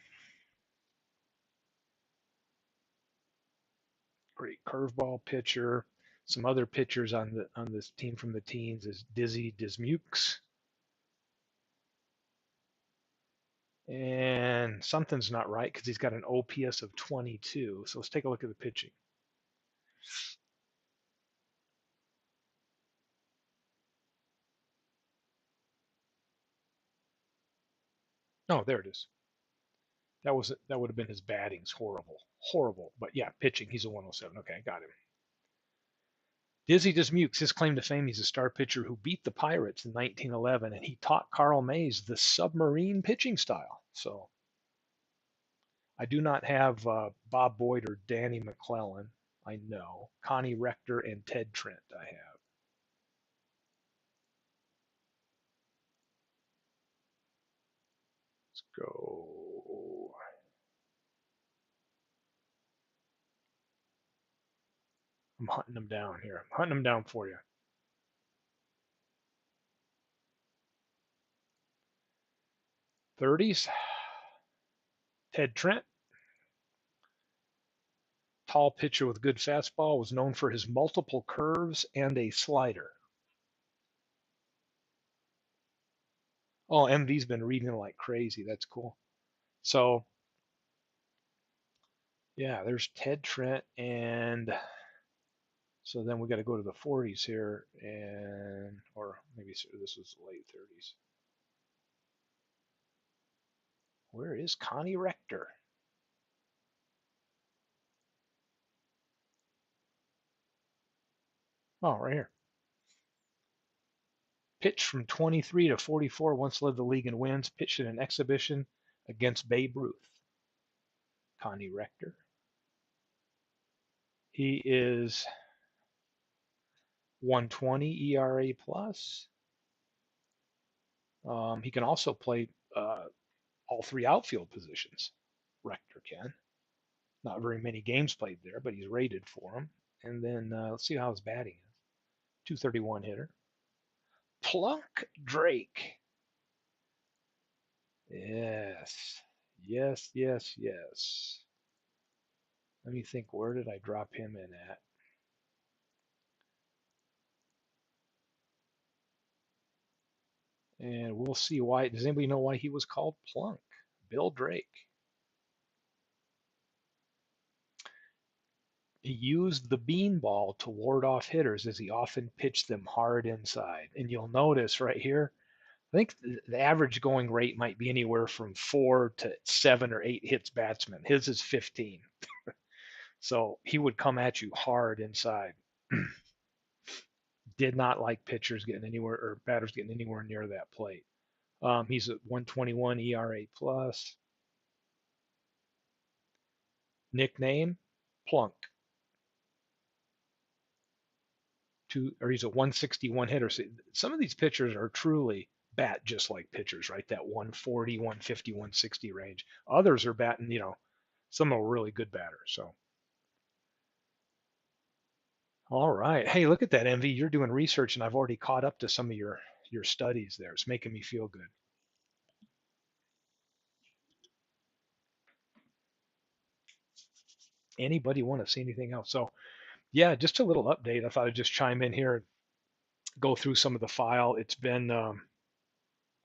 Great curveball pitcher. Some other pitchers on this team from the teens is Dizzy Dismukes. And something's not right because he's got an OPS of 22. So let's take a look at the pitching. Oh, there it is. That would have been his batting's horrible. But yeah, pitching. He's a 107. Okay, I got him. Dizzy Dismukes, his claim to fame, he's a star pitcher who beat the Pirates in 1911, and he taught Carl Mays the submarine pitching style. So I do not have Bob Boyd or Danny McClellan. I know Connie Rector and Ted Trent. I have. Let's go. I'm hunting them down here. I'm hunting them down for you. 30s. Ted Trent, tall pitcher with good fastball, was known for his multiple curves and a slider. Oh, MV's been reading like crazy. That's cool. So, yeah, there's Ted Trent. And so then we got to go to the 40s here. Or maybe this was late 30s. Where is Connie Rector? Oh, right here. Pitched from 23 to 44, once led the league in wins, pitched in an exhibition against Babe Ruth. Connie Rector. He is 120 ERA plus. He can also play all three outfield positions. Rector can. Not very many games played there, but he's rated for them. And then let's see how his batting is. 231 hitter. Plunk Drake. Yes. Yes, yes, yes. Let me think, where did I drop him in at? And we'll see why. Does anybody know why he was called Plunk? Bill Drake. He used the beanball to ward off hitters as he often pitched them hard inside. And you'll notice right here, I think the average going rate might be anywhere from 4 to 7 or 8 hits batsman. His is 15. So he would come at you hard inside. Did not like pitchers getting anywhere or batters getting anywhere near that plate. He's at 121 ERA plus. Nickname Plunk. He's a 161 hitter. So some of these pitchers are truly bat just like pitchers, right? That 140, 150, 160 range. Others are batting, some are really good batters. So, all right. Hey, look at that, MV. You're doing research, and I've already caught up to some of your studies there. It's making me feel good. Anybody want to see anything else? So, yeah, just a little update. I thought I'd just chime in here and go through some of the file. It's been,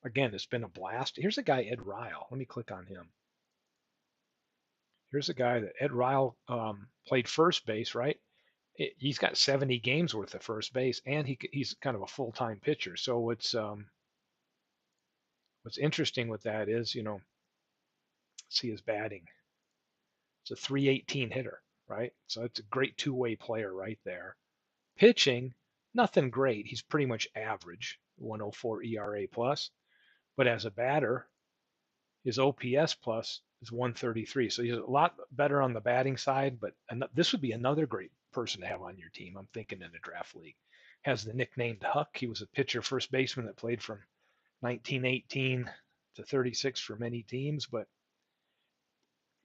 again, it's been a blast. Here's a guy, Ed Ryle. Let me click on him. Here's a guy that Ed Ryle played first base, right? He's got 70 games worth of first base, and he's kind of a full-time pitcher. So what's interesting with that is, see his batting. It's a 318 hitter, right? So it's a great two-way player right there. Pitching, nothing great. He's pretty much average, 104 ERA plus. But as a batter, his OPS plus is 133. So he's a lot better on the batting side, but this would be another great person to have on your team. I'm thinking in a draft league. Has the nickname Huck. He was a pitcher, first baseman that played from 1918 to 36 for many teams. But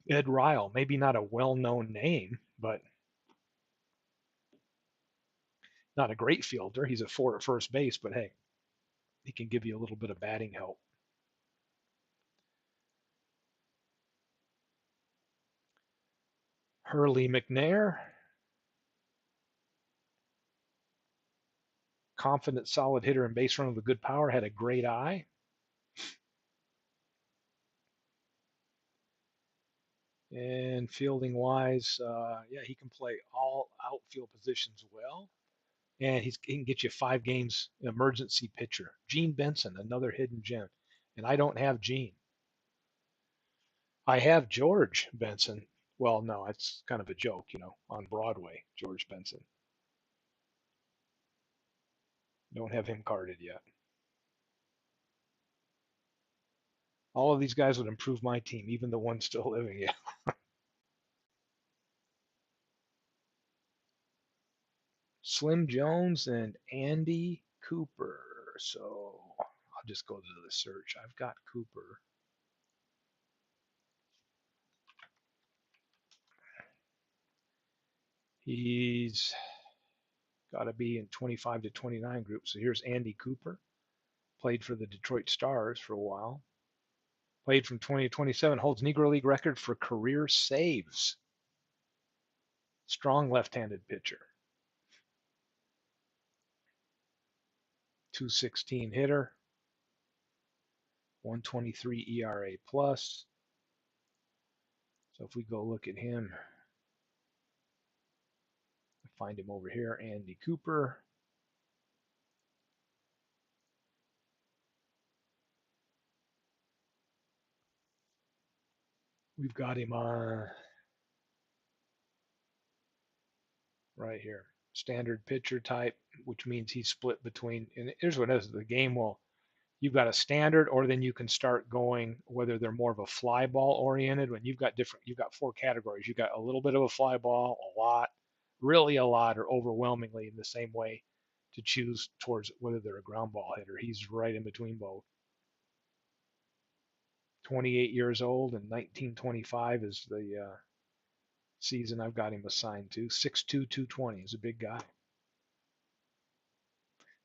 Ed Ryle, maybe not a well-known name, but not a great fielder. He's a 4 at first base, but hey, he can give you a little bit of batting help. Hurley McNair, confident, solid hitter and base runner with good power, had a great eye. And fielding wise, yeah, he can play all outfield positions well. And he can get you 5 games emergency pitcher. Gene Benson, another hidden gem. And I don't have Gene. I have George Benson. Well, no, it's kind of a joke, on Broadway, George Benson. Don't have him carded yet. All of these guys would improve my team, even the one still living. Yeah. Slim Jones and Andy Cooper. So I'll just go to the search. I've got Cooper. He's got to be in 25 to 29 group. So here's Andy Cooper. Played for the Detroit Stars for a while. Played from 20 to 27. Holds Negro League record for career saves. Strong left-handed pitcher. 216 hitter. 123 ERA plus. So if we go look at him, find him over here, Andy Cooper. We've got him on right here. Standard pitcher type, which means he's split between, and here's what it is, the game will, you've got a standard, or then you can start going whether they're more of a fly ball oriented. When you've got 4 categories. You've got a little bit of a fly ball, a lot, really a lot, or overwhelmingly in the same way to choose towards whether they're a ground ball hitter. He's right in between both. 28 years old, and 1925 is the season I've got him assigned to. 6'2", 220. He's a big guy.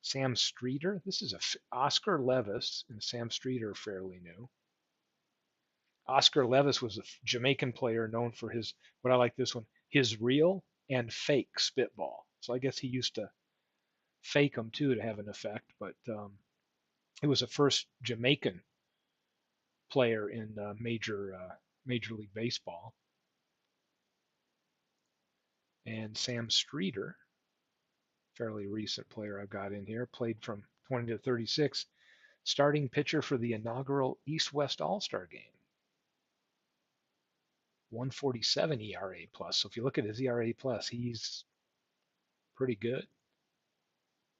Sam Streeter. This is Oscar Levis and Sam Streeter are fairly new. Oscar Levis was a Jamaican player known for his, what I like this one, his real and fake spitball. So I guess he used to fake them too to have an effect, but he was the first Jamaican player in Major League Baseball. And Sam Streeter, fairly recent player I've got in here, played from 20 to 36, starting pitcher for the inaugural East-West All-Star game. 147 ERA plus. So if you look at his ERA plus, he's pretty good.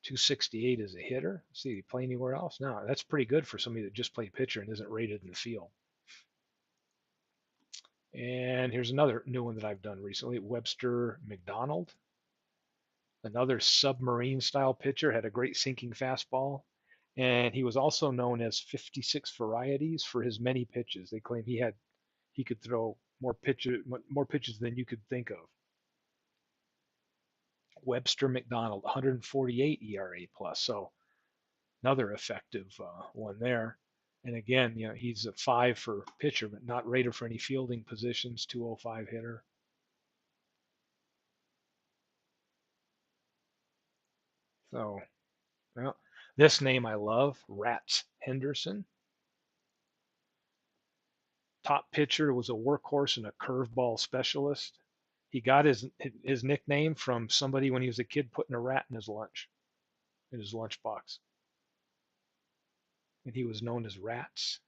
268 as a hitter. See, did he play anywhere else? No, that's pretty good for somebody that just played pitcher and isn't rated in the field. And here's another new one that I've done recently. Webster McDonald, another submarine style pitcher, had a great sinking fastball. And he was also known as 56 varieties for his many pitches. They claim he could throw more pitches than you could think of. Webster McDonald, 148 ERA plus. So another effective one there. And again, he's a 5 for pitcher, but not rated for any fielding positions. 205 hitter. So, well, this name I love, Rats Henderson. Top pitcher, was a workhorse and a curveball specialist. He got his nickname from somebody when he was a kid putting a rat in his lunchbox, and he was known as Rats.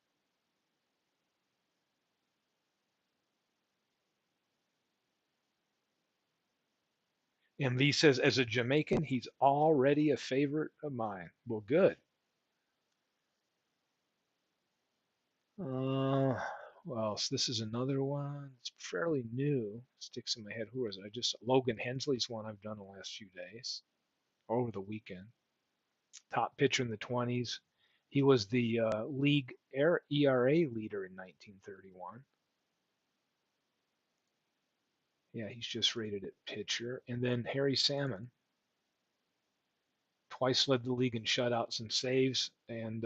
And Lee says, as a Jamaican, he's already a favorite of mine. Well, good. Well, so this is another one. It's fairly new. Sticks in my head. Who is it? Logan Hensley's one I've done the last few days, over the weekend. Top pitcher in the 20s. He was the league ERA leader in 1931. Yeah, he's just rated at pitcher. And then Harry Salmon, twice led the league in shutouts and saves, and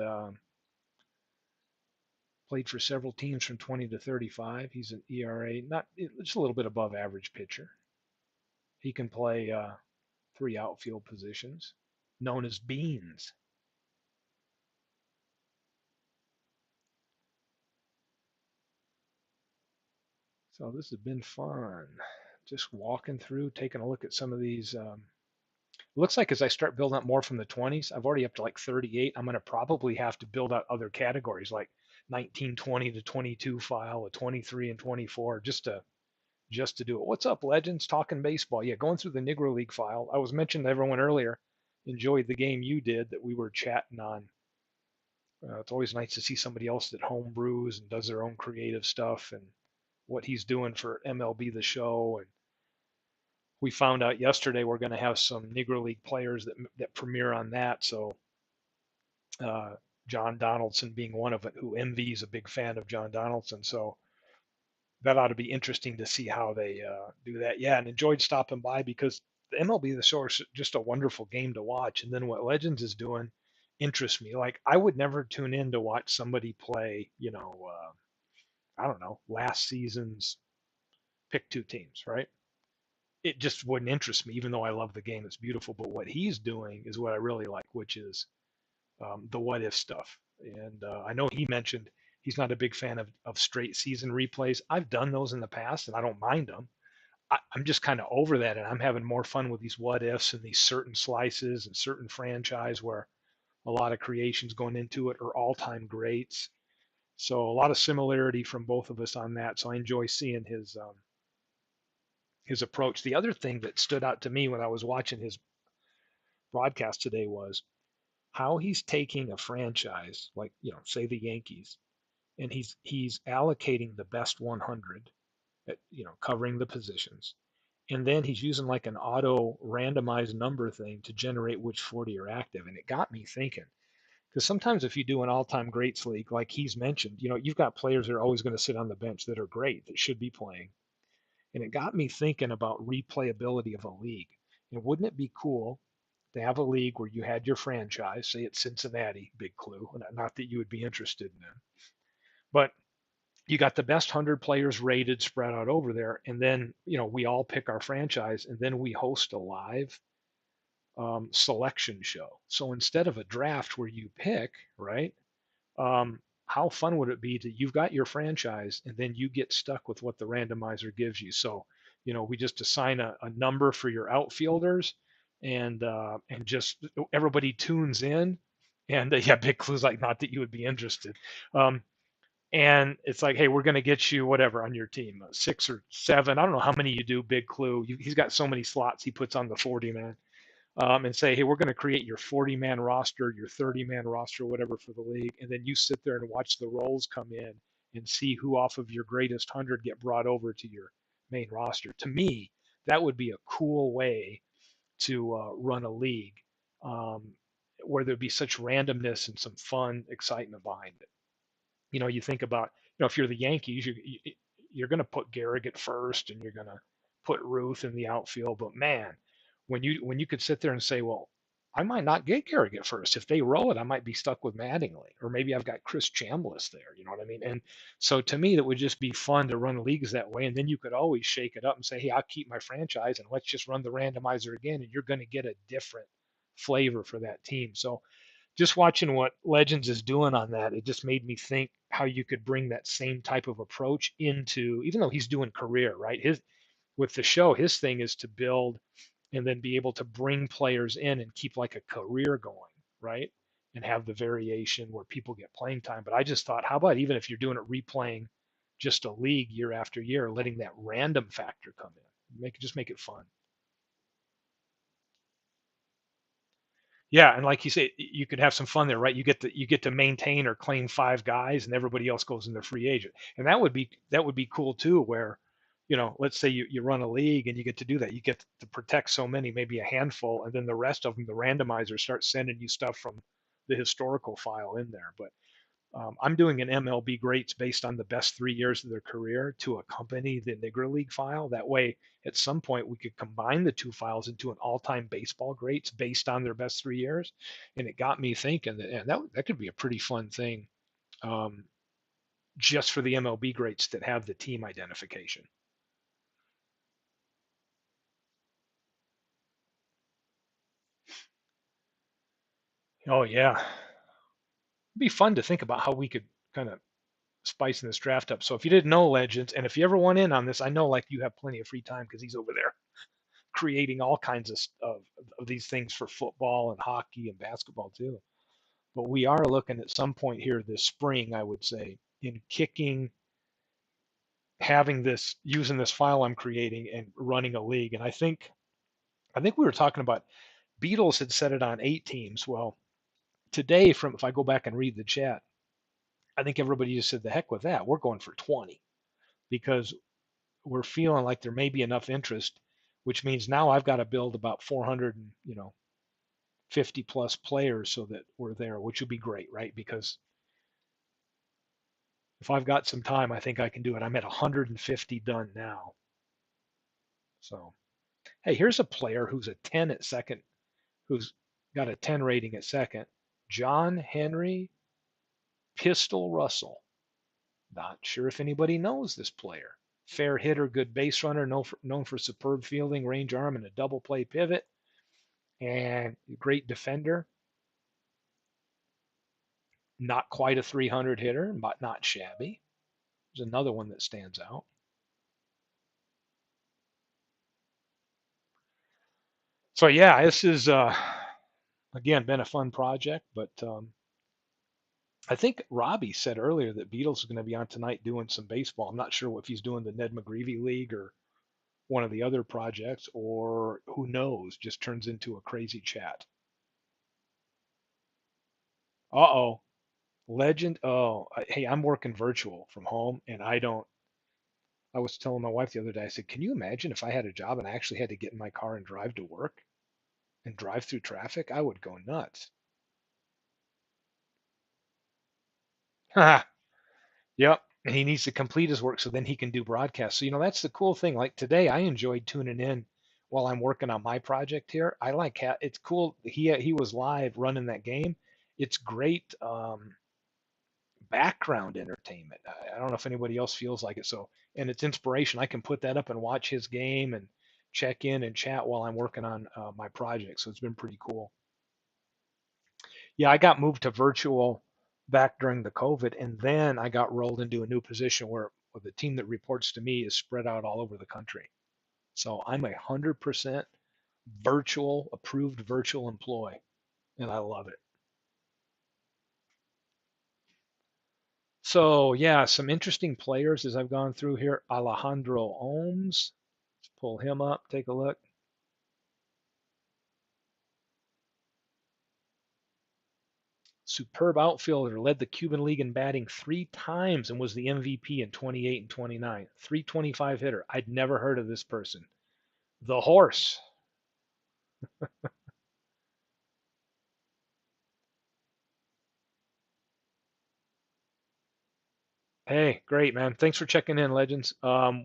played for several teams from 20 to 35. He's an ERA, just a little bit above average pitcher. He can play 3 outfield positions, known as Beans. So this has been fun. Just walking through, taking a look at some of these. Looks like as I start building up more from the 20s, I've already up to like 38. I'm going to probably have to build out other categories like 1920 to 22 file, a 23 and 24, just to do it. What's up, legends? Talking baseball. Yeah, going through the Negro League file. I was mentioning to everyone earlier, enjoyed the game you did that we were chatting on. It's always nice to see somebody else that home brews and does their own creative stuff and what he's doing for MLB The Show. And we found out yesterday we're going to have some Negro League players that premiere on that. So uh, John Donaldson being one of it, who MV is a big fan of John Donaldson. So that ought to be interesting to see how they do that. Yeah, and enjoyed stopping by because the MLB The Show is just a wonderful game to watch. And then what Legends is doing interests me. Like I would never tune in to watch somebody play, I don't know, last season's pick two teams, right? It just wouldn't interest me, even though I love the game. It's beautiful. But what he's doing is what I really like, which is the what if stuff. And I know he mentioned he's not a big fan of straight season replays. I've done those in the past and I don't mind them. I'm just kind of over that, and I'm having more fun with these what ifs and these certain slices and certain franchise where a lot of creations going into it are all time greats. So a lot of similarity from both of us on that. So I enjoy seeing his approach. The other thing that stood out to me when I was watching his broadcast today was how he's taking a franchise like, say the Yankees, and he's allocating the best 100 at, covering the positions. And then he's using like an auto randomized number thing to generate which 40 are active. And it got me thinking, because sometimes if you do an all-time greats league, like he's mentioned, you've got players that are always going to sit on the bench that are great, that should be playing. And it got me thinking about replayability of a league. And wouldn't it be cool to have a league where you had your franchise, say it's Cincinnati, big clue, not that you would be interested in them, but you got the best 100 players rated spread out over there. And then, we all pick our franchise and then we host a live selection show. So instead of a draft where you pick, right? How fun would it be to you've got your franchise and then you get stuck with what the randomizer gives you? So, we just assign a number for your outfielders, and just everybody tunes in, and yeah, big clues like not that you would be interested. Um, and it's like, hey, we're going to get you whatever on your team, 6 or 7. I don't know how many you do. Big clue. He's got so many slots he puts on the 40 man, and say, hey, we're going to create your 40-man roster, your 30-man roster, whatever for the league, and then you sit there and watch the roles come in and see who off of your greatest 100 get brought over to your main roster. To me, that would be a cool way to run a league, um, where there'd be such randomness and some fun excitement behind it. You think about, if you're the Yankees, you're going to put Garrett at first, and you're going to put Ruth in the outfield. But man, when you could sit there and say, well, I might not get Garrett at first. If they roll it, I might be stuck with Mattingly, or maybe I've got Chris Chambliss there. You know what I mean? And so to me, that would just be fun to run leagues that way. And then you could always shake it up and say, hey, I'll keep my franchise and let's just run the randomizer again, and you're going to get a different flavor for that team. So just watching what Legends is doing on that, it just made me think how you could bring that same type of approach into, even though he's doing career, right? His with the show, his thing is to build and then be able to bring players in and keep like a career going, right? And have the variation where people get playing time. But I just thought, how about even if you're doing it replaying just a league year after year, letting that random factor come in, make it fun. Yeah, and like you say, you could have some fun there, right? You get to maintain or claim 5 guys, and everybody else goes into free agent, and that would be cool too. Where, let's say you run a league and you get to do that. You get to protect so many, maybe a handful, and then the rest of them, the randomizer starts sending you stuff from the historical file in there. But I'm doing an MLB greats based on the best 3 years of their career to accompany the Negro League file. That way, at some point, we could combine the two files into an all-time baseball greats based on their best 3 years. And it got me thinking that could be a pretty fun thing, um, just for the MLB greats that have the team identification. Oh yeah, it'd be fun to think about how we could kind of spicing this draft up. So if you didn't know, Legends, and if you ever want in on this, I know like you have plenty of free time because he's over there creating all kinds of these things for football and hockey and basketball too. But we are looking at some point here this spring, I would say, in kicking, having this, using this file I'm creating and running a league. And I think we were talking about Beatles had set it on 8 teams. Well, today, from if I go back and read the chat, I think everybody just said the heck with that. We're going for 20 because we're feeling like there may be enough interest, which means now I've got to build about 400 and 50 plus players so that we're there, which would be great, right? Because if I've got some time, I think I can do it. I'm at 150 done now. So, hey, here's a player who's a 10 at second, who's got a 10 rating at second. John Henry Pistol Russell. Not sure if anybody knows this player. Fair hitter, good base runner, known for superb fielding, range arm, and a double play pivot, and great defender. Not quite a 300 hitter, but not shabby. There's another one that stands out. So yeah, this is again been a fun project, but I think Robbie said earlier that Beatles is going to be on tonight doing some baseball. I'm not sure if he's doing the Ned McGreevy League or one of the other projects, or who knows, just turns into a crazy chat. Uh-oh, legend. Oh, hey, I'm working virtual from home, and I was telling my wife the other day, I said, can you imagine if I had a job and I actually had to get in my car and drive to work and drive through traffic? I would go nuts. Yep. And he needs to complete his work so then he can do broadcasts. So, that's the cool thing. Like today, I enjoyed tuning in while I'm working on my project here. I like it's cool. He was live running that game. It's great background entertainment. I don't know if anybody else feels like it. So, and it's inspiration. I can put that up and watch his game and check in and chat while I'm working on my project. So it's been pretty cool. Yeah, I got moved to virtual back during the COVID, and then I got rolled into a new position where the team that reports to me is spread out all over the country. So I'm 100% virtual, approved virtual employee, and I love it. So yeah, some interesting players as I've gone through here. Alejandro Ohms, let's pull him up, take a look. Superb outfielder, led the Cuban League in batting 3 times and was the MVP in 28 and 29. 325 hitter. I'd never heard of this person. The horse. Hey, great man. Thanks for checking in, Legends.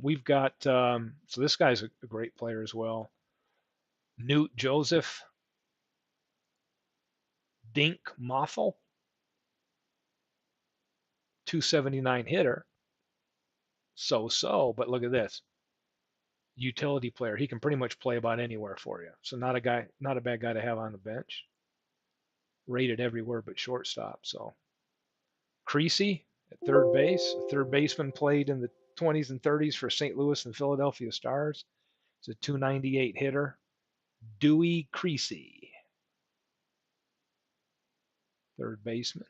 We've got so this guy's a great player as well. Newt Joseph, Dink Mothel, 279 hitter. So, but look at this. Utility player. He can pretty much play about anywhere for you. So not a bad guy to have on the bench. Rated everywhere but shortstop. So Creasy at third base. A third baseman played in the 20s and 30s for St. Louis and Philadelphia Stars. It's a 298 hitter. Dewey Creasy, third baseman.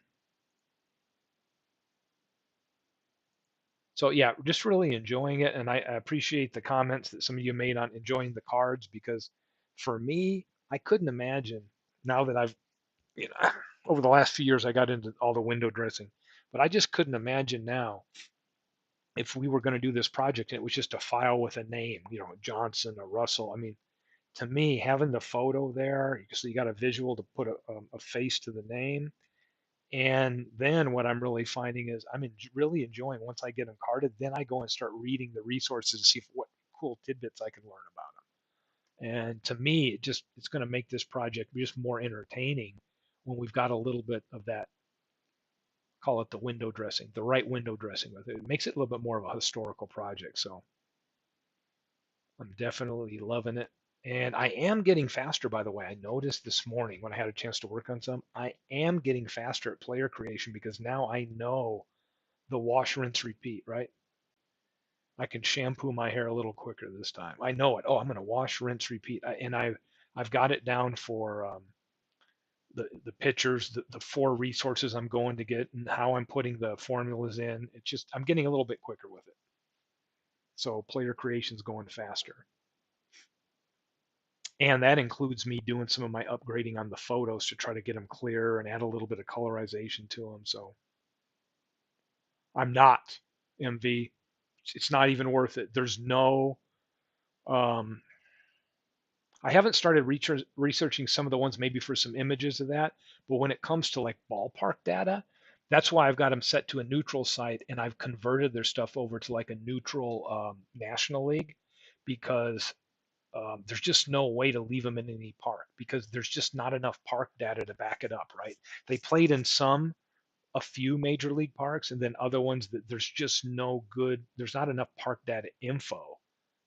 So yeah, just really enjoying it, and I appreciate the comments that some of you made on enjoying the cards because for me, I couldn't imagine now that I've over the last few years I got into all the window dressing, but I just couldn't imagine now if we were going to do this project and it was just a file with a name, Johnson or Russell. I mean, to me, having the photo there, so you got a visual to put a face to the name. And then what I'm really finding is really enjoying once I get them carded, then I go and start reading the resources to see what cool tidbits I can learn about them. And to me, it's going to make this project just more entertaining when we've got a little bit of that, call it the window dressing, the right window dressing with it. It makes it a little bit more of a historical project. So I'm definitely loving it. And I am getting faster, by the way. I noticed this morning when I had a chance to work on some, I am getting faster at player creation because now I know the wash, rinse, repeat, right? I can shampoo my hair a little quicker this time. I know it. Oh, I'm going to wash, rinse, repeat. I've got it down for the pictures, the four resources I'm going to get, and how I'm putting the formulas in. It's just I'm getting a little bit quicker with it. So player creation's going faster. And that includes me doing some of my upgrading on the photos to try to get them clearer and add a little bit of colorization to them. So I'm not MV. It's not even worth it. There's no um, I haven't started researching some of the ones maybe for some images of that, but when it comes to like ballpark data, that's why I've got them set to a neutral site and I've converted their stuff over to like a neutral National League because there's just no way to leave them in any park because there's just not enough park data to back it up, right? They played in a few major league parks, and then other ones that there's just no good, there's not enough park data info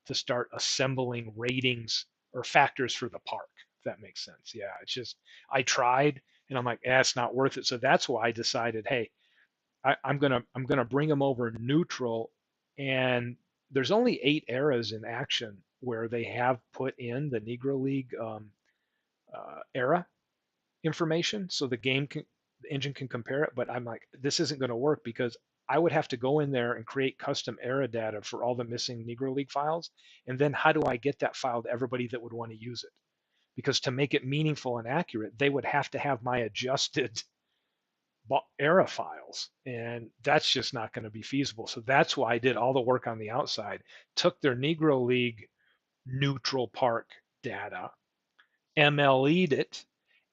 to start assembling ratings or factors for the park, if that makes sense. Yeah, it's just, I tried and I'm like, it's not worth it. So that's why I decided, hey, I'm gonna bring them over neutral, and there's only 8 eras in action where they have put in the Negro League era information, so the engine can compare it. But I'm like, this isn't going to work because I would have to go in there and create custom era data for all the missing Negro League files, and then how do I get that file to everybody that would want to use it? Because to make it meaningful and accurate, they would have to have my adjusted era files, and that's just not going to be feasible. So that's why I did all the work on the outside, took their Negro League neutral park data, MLE'd it,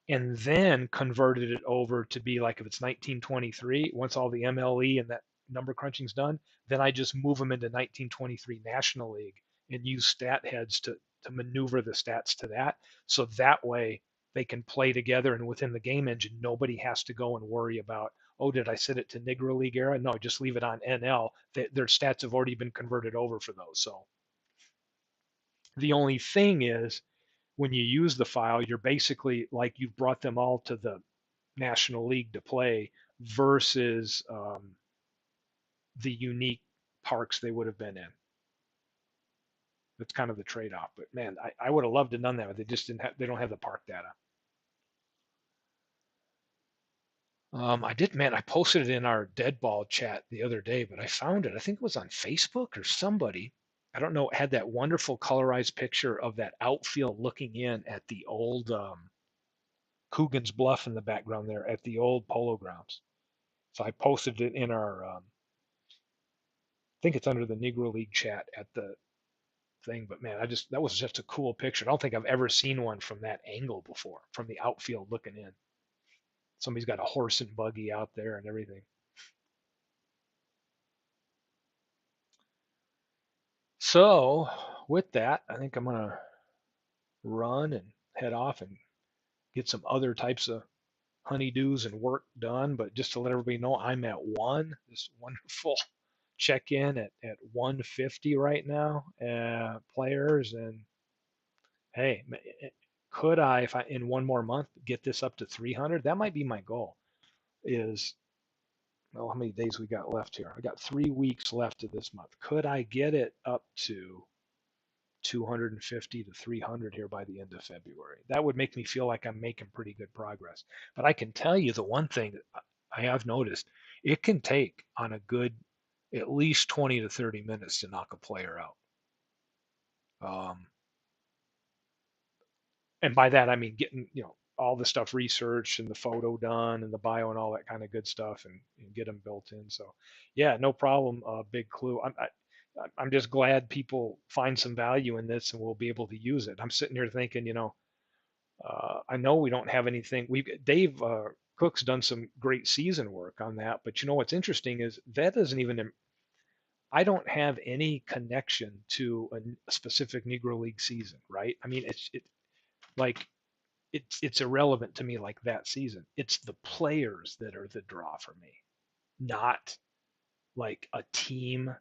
and then converted it over to be like if it's 1923, once all the MLE and that number crunching's done, then I just move them into 1923 National League and use stat heads to maneuver the stats to that. So that way they can play together, and within the game engine, nobody has to go and worry about, oh, did I set it to Negro League era? No, just leave it on NL. Their stats have already been converted over for those. So the only thing is when you use the file, you're basically like you've brought them all to the National League to play versus the unique parks they would have been in. That's kind of the trade-off. But man, I would have loved to have done that, but they just didn't have. They don't have the park data. I did, man. I posted it in our dead ball chat the other day, but I found it. I think it was on Facebook or somebody. I don't know. It had that wonderful colorized picture of that outfield looking in at the old Coogan's Bluff in the background there at the old Polo Grounds. So I posted it in our, I think it's under the Negro League chat at the thing. But man, that was just a cool picture. I don't think I've ever seen one from that angle before, from the outfield looking in. Somebody's got a horse and buggy out there and everything. So with that, I think I'm gonna run and head off and get some other types of honeydews and work done. But just to let everybody know, I'm at this wonderful check in at 150 right now, players. And hey, could I, if I in one more month, get this up to 300? That might be my goal. Is well, how many days we got left here? I got 3 weeks left of this month. Could I get it up to 250 to 300 here by the end of February? That would make me feel like I'm making pretty good progress. But I can tell you the one thing that I have noticed, it can take on a good at least 20 to 30 minutes to knock a player out. And by that I mean getting all the stuff researched and the photo done and the bio and all that kind of good stuff, and get them built in. So yeah, no problem. Big clue. I'm just glad people find some value in this and will be able to use it. I'm sitting here thinking, I know we don't have anything. Dave Cook's done some great season work on that, but what's interesting is that doesn't even. I don't have any connection to a specific Negro League season, right? I mean, like it's irrelevant to me like that season. It's the players that are the draw for me, not like a team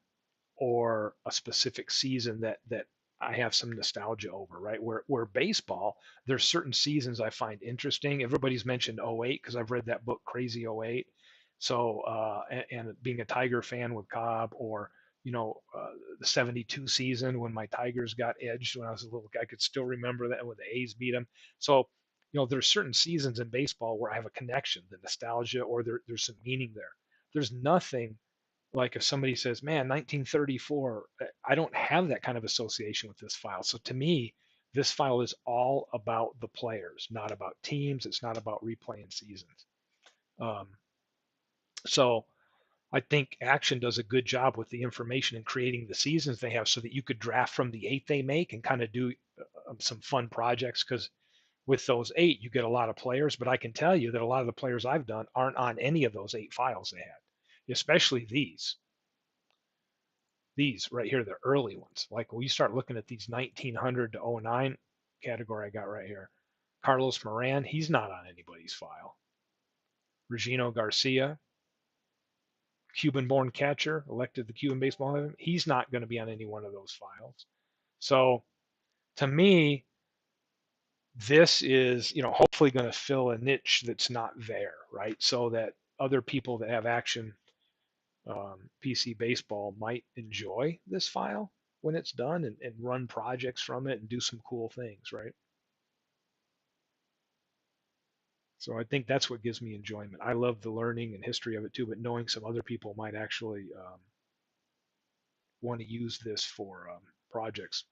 or a specific season that I have some nostalgia over, right? Where baseball, there's certain seasons I find interesting. Everybody's mentioned '08 because I've read that book Crazy '08. So, and being a Tiger fan with Cobb, or the '72 season when my Tigers got edged when I was a little guy, I could still remember that when the A's beat them. So, there's certain seasons in baseball where I have a connection, the nostalgia, or there's some meaning there. There's nothing like if somebody says, "Man, 1934," I don't have that kind of association with this file. So to me, this file is all about the players, not about teams. It's not about replaying seasons. Um, so I think Action does a good job with the information and creating the seasons they have so that you could draft from the 8 they make and kind of do some fun projects, because with those 8, you get a lot of players. But I can tell you that a lot of the players I've done aren't on any of those 8 files they had, especially these right here, the early ones. Like when you start looking at these 1900 to '09 category I got right here, Carlos Moran, he's not on anybody's file. Regino Garcia, Cuban-born catcher, elected the Cuban Baseball Hall of Fame, he's not going to be on any one of those files. So to me, this is, hopefully going to fill a niche that's not there, right? So that other people that have Action PC baseball might enjoy this file when it's done, and run projects from it and do some cool things, right? So I think that's what gives me enjoyment. I love the learning and history of it too, but knowing some other people might actually want to use this for projects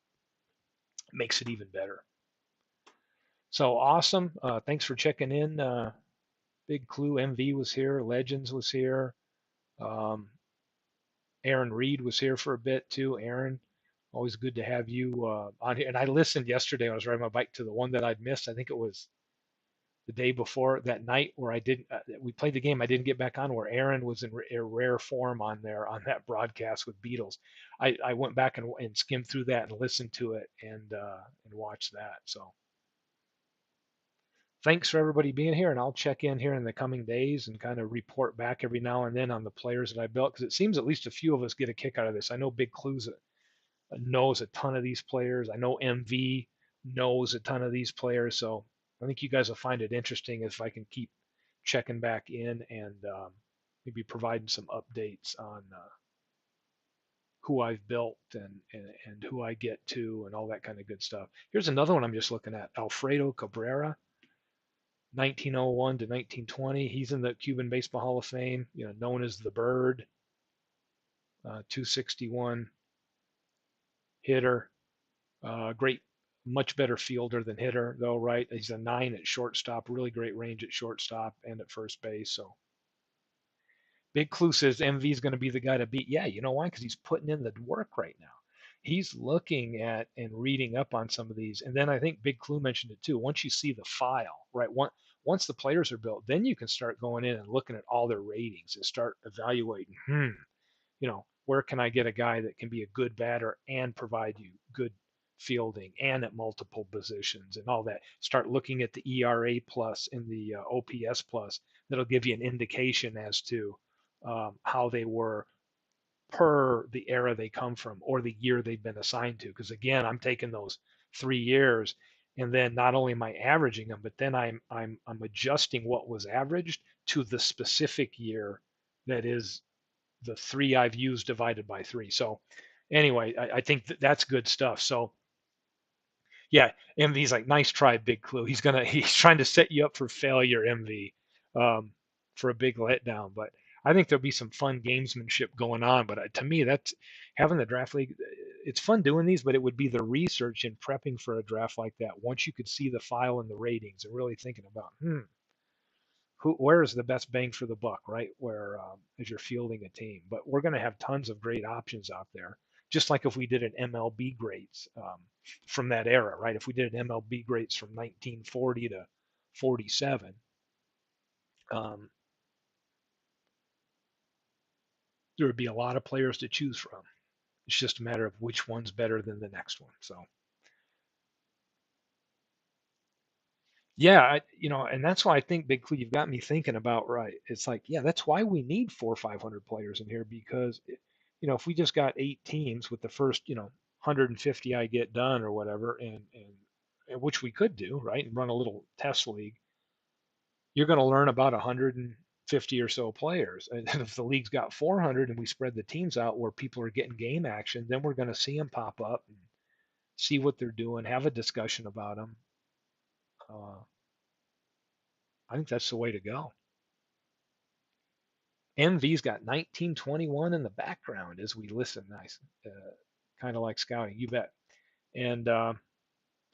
makes it even better. So awesome. Thanks for checking in. Big Clue MV was here. Legends was here. Um, Aaron Reed was here for a bit too. Aaron, always good to have you on here. And I listened yesterday. I was riding my bike to the one that I'd missed. I think it was the day before that night where I didn't. We played the game. I didn't get back on, where Aaron was in rare form on there on that broadcast with Beatles. I went back and skimmed through that and listened to it and watched that. So thanks for everybody being here, and I'll check in here in the coming days and kind of report back every now and then on the players that I built, because it seems at least a few of us get a kick out of this. I know Big Clues knows a ton of these players. I know MV knows a ton of these players. So I think you guys will find it interesting if I can keep checking back in and maybe providing some updates on who I've built and who I get to and all that kind of good stuff. Here's another one I'm just looking at, Alfredo Cabrera, 1901 to 1920. He's in the Cuban Baseball Hall of Fame, known as the Bird, 261 hitter. Great, much better fielder than hitter, though, right? He's a 9 at shortstop, really great range at shortstop and at first base. So Big Clue says MV is going to be the guy to beat. Yeah, you know why? Because he's putting in the work right now. He's looking at and reading up on some of these. And then I think Big Clue mentioned it too. Once you see the file, right? Once the players are built, then you can start going in and looking at all their ratings and start evaluating, where can I get a guy that can be a good batter and provide you good fielding and at multiple positions and all that. Start looking at the ERA plus and the OPS plus. That'll give you an indication as to how they were per the era they come from or the year they've been assigned to. Because again, I'm taking those 3 years, and then not only am I averaging them, but then I'm adjusting what was averaged to the specific year that is the 3 I've used divided by 3. So anyway, I think that's good stuff. So yeah, MV's like, nice try, Big Clue. He's trying to set you up for failure, MV, for a big letdown. But I think there'll be some fun gamesmanship going on. But to me, that's having the draft league. It's fun doing these, but it would be the research and prepping for a draft like that. Once you could see the file and the ratings, and really thinking about, where is the best bang for the buck, right? Where as you're fielding a team, but we're going to have tons of great options out there. Just like if we did an MLB grades from that era, right? If we did an MLB grades from 1940 to 47, um, there would be a lot of players to choose from. It's just a matter of which one's better than the next one. So yeah, and that's why I think Big Cleve, you've got me thinking about, right. It's like, yeah, that's why we need 400 or 500 players in here, because if we just got 8 teams with the first, 150 I get done or whatever, and which we could do, right, and run a little test league, you're going to learn about 150 50 or so players. And if the league's got 400 and we spread the teams out where people are getting game action, then we're going to see them pop up and see what they're doing, have a discussion about them. Uh, I think that's the way to go. MV's got 1921 in the background as we listen. Nice. Kind of like scouting, you bet. And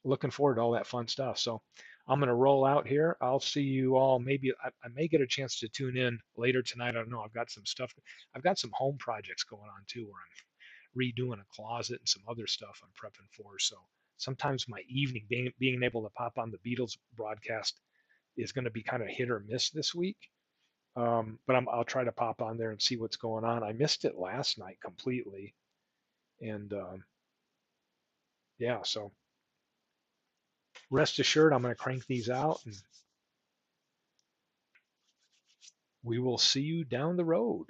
looking forward to all that fun stuff. So I'm going to roll out here. I'll see you all. Maybe I may get a chance to tune in later tonight. I don't know. I've got some stuff. I've got some home projects going on too, where I'm redoing a closet and some other stuff I'm prepping for. So sometimes my evening being able to pop on the Beatles broadcast is going to be kind of hit or miss this week. But I'll try to pop on there and see what's going on. I missed it last night completely, and yeah. So rest assured, I'm going to crank these out, and we will see you down the road.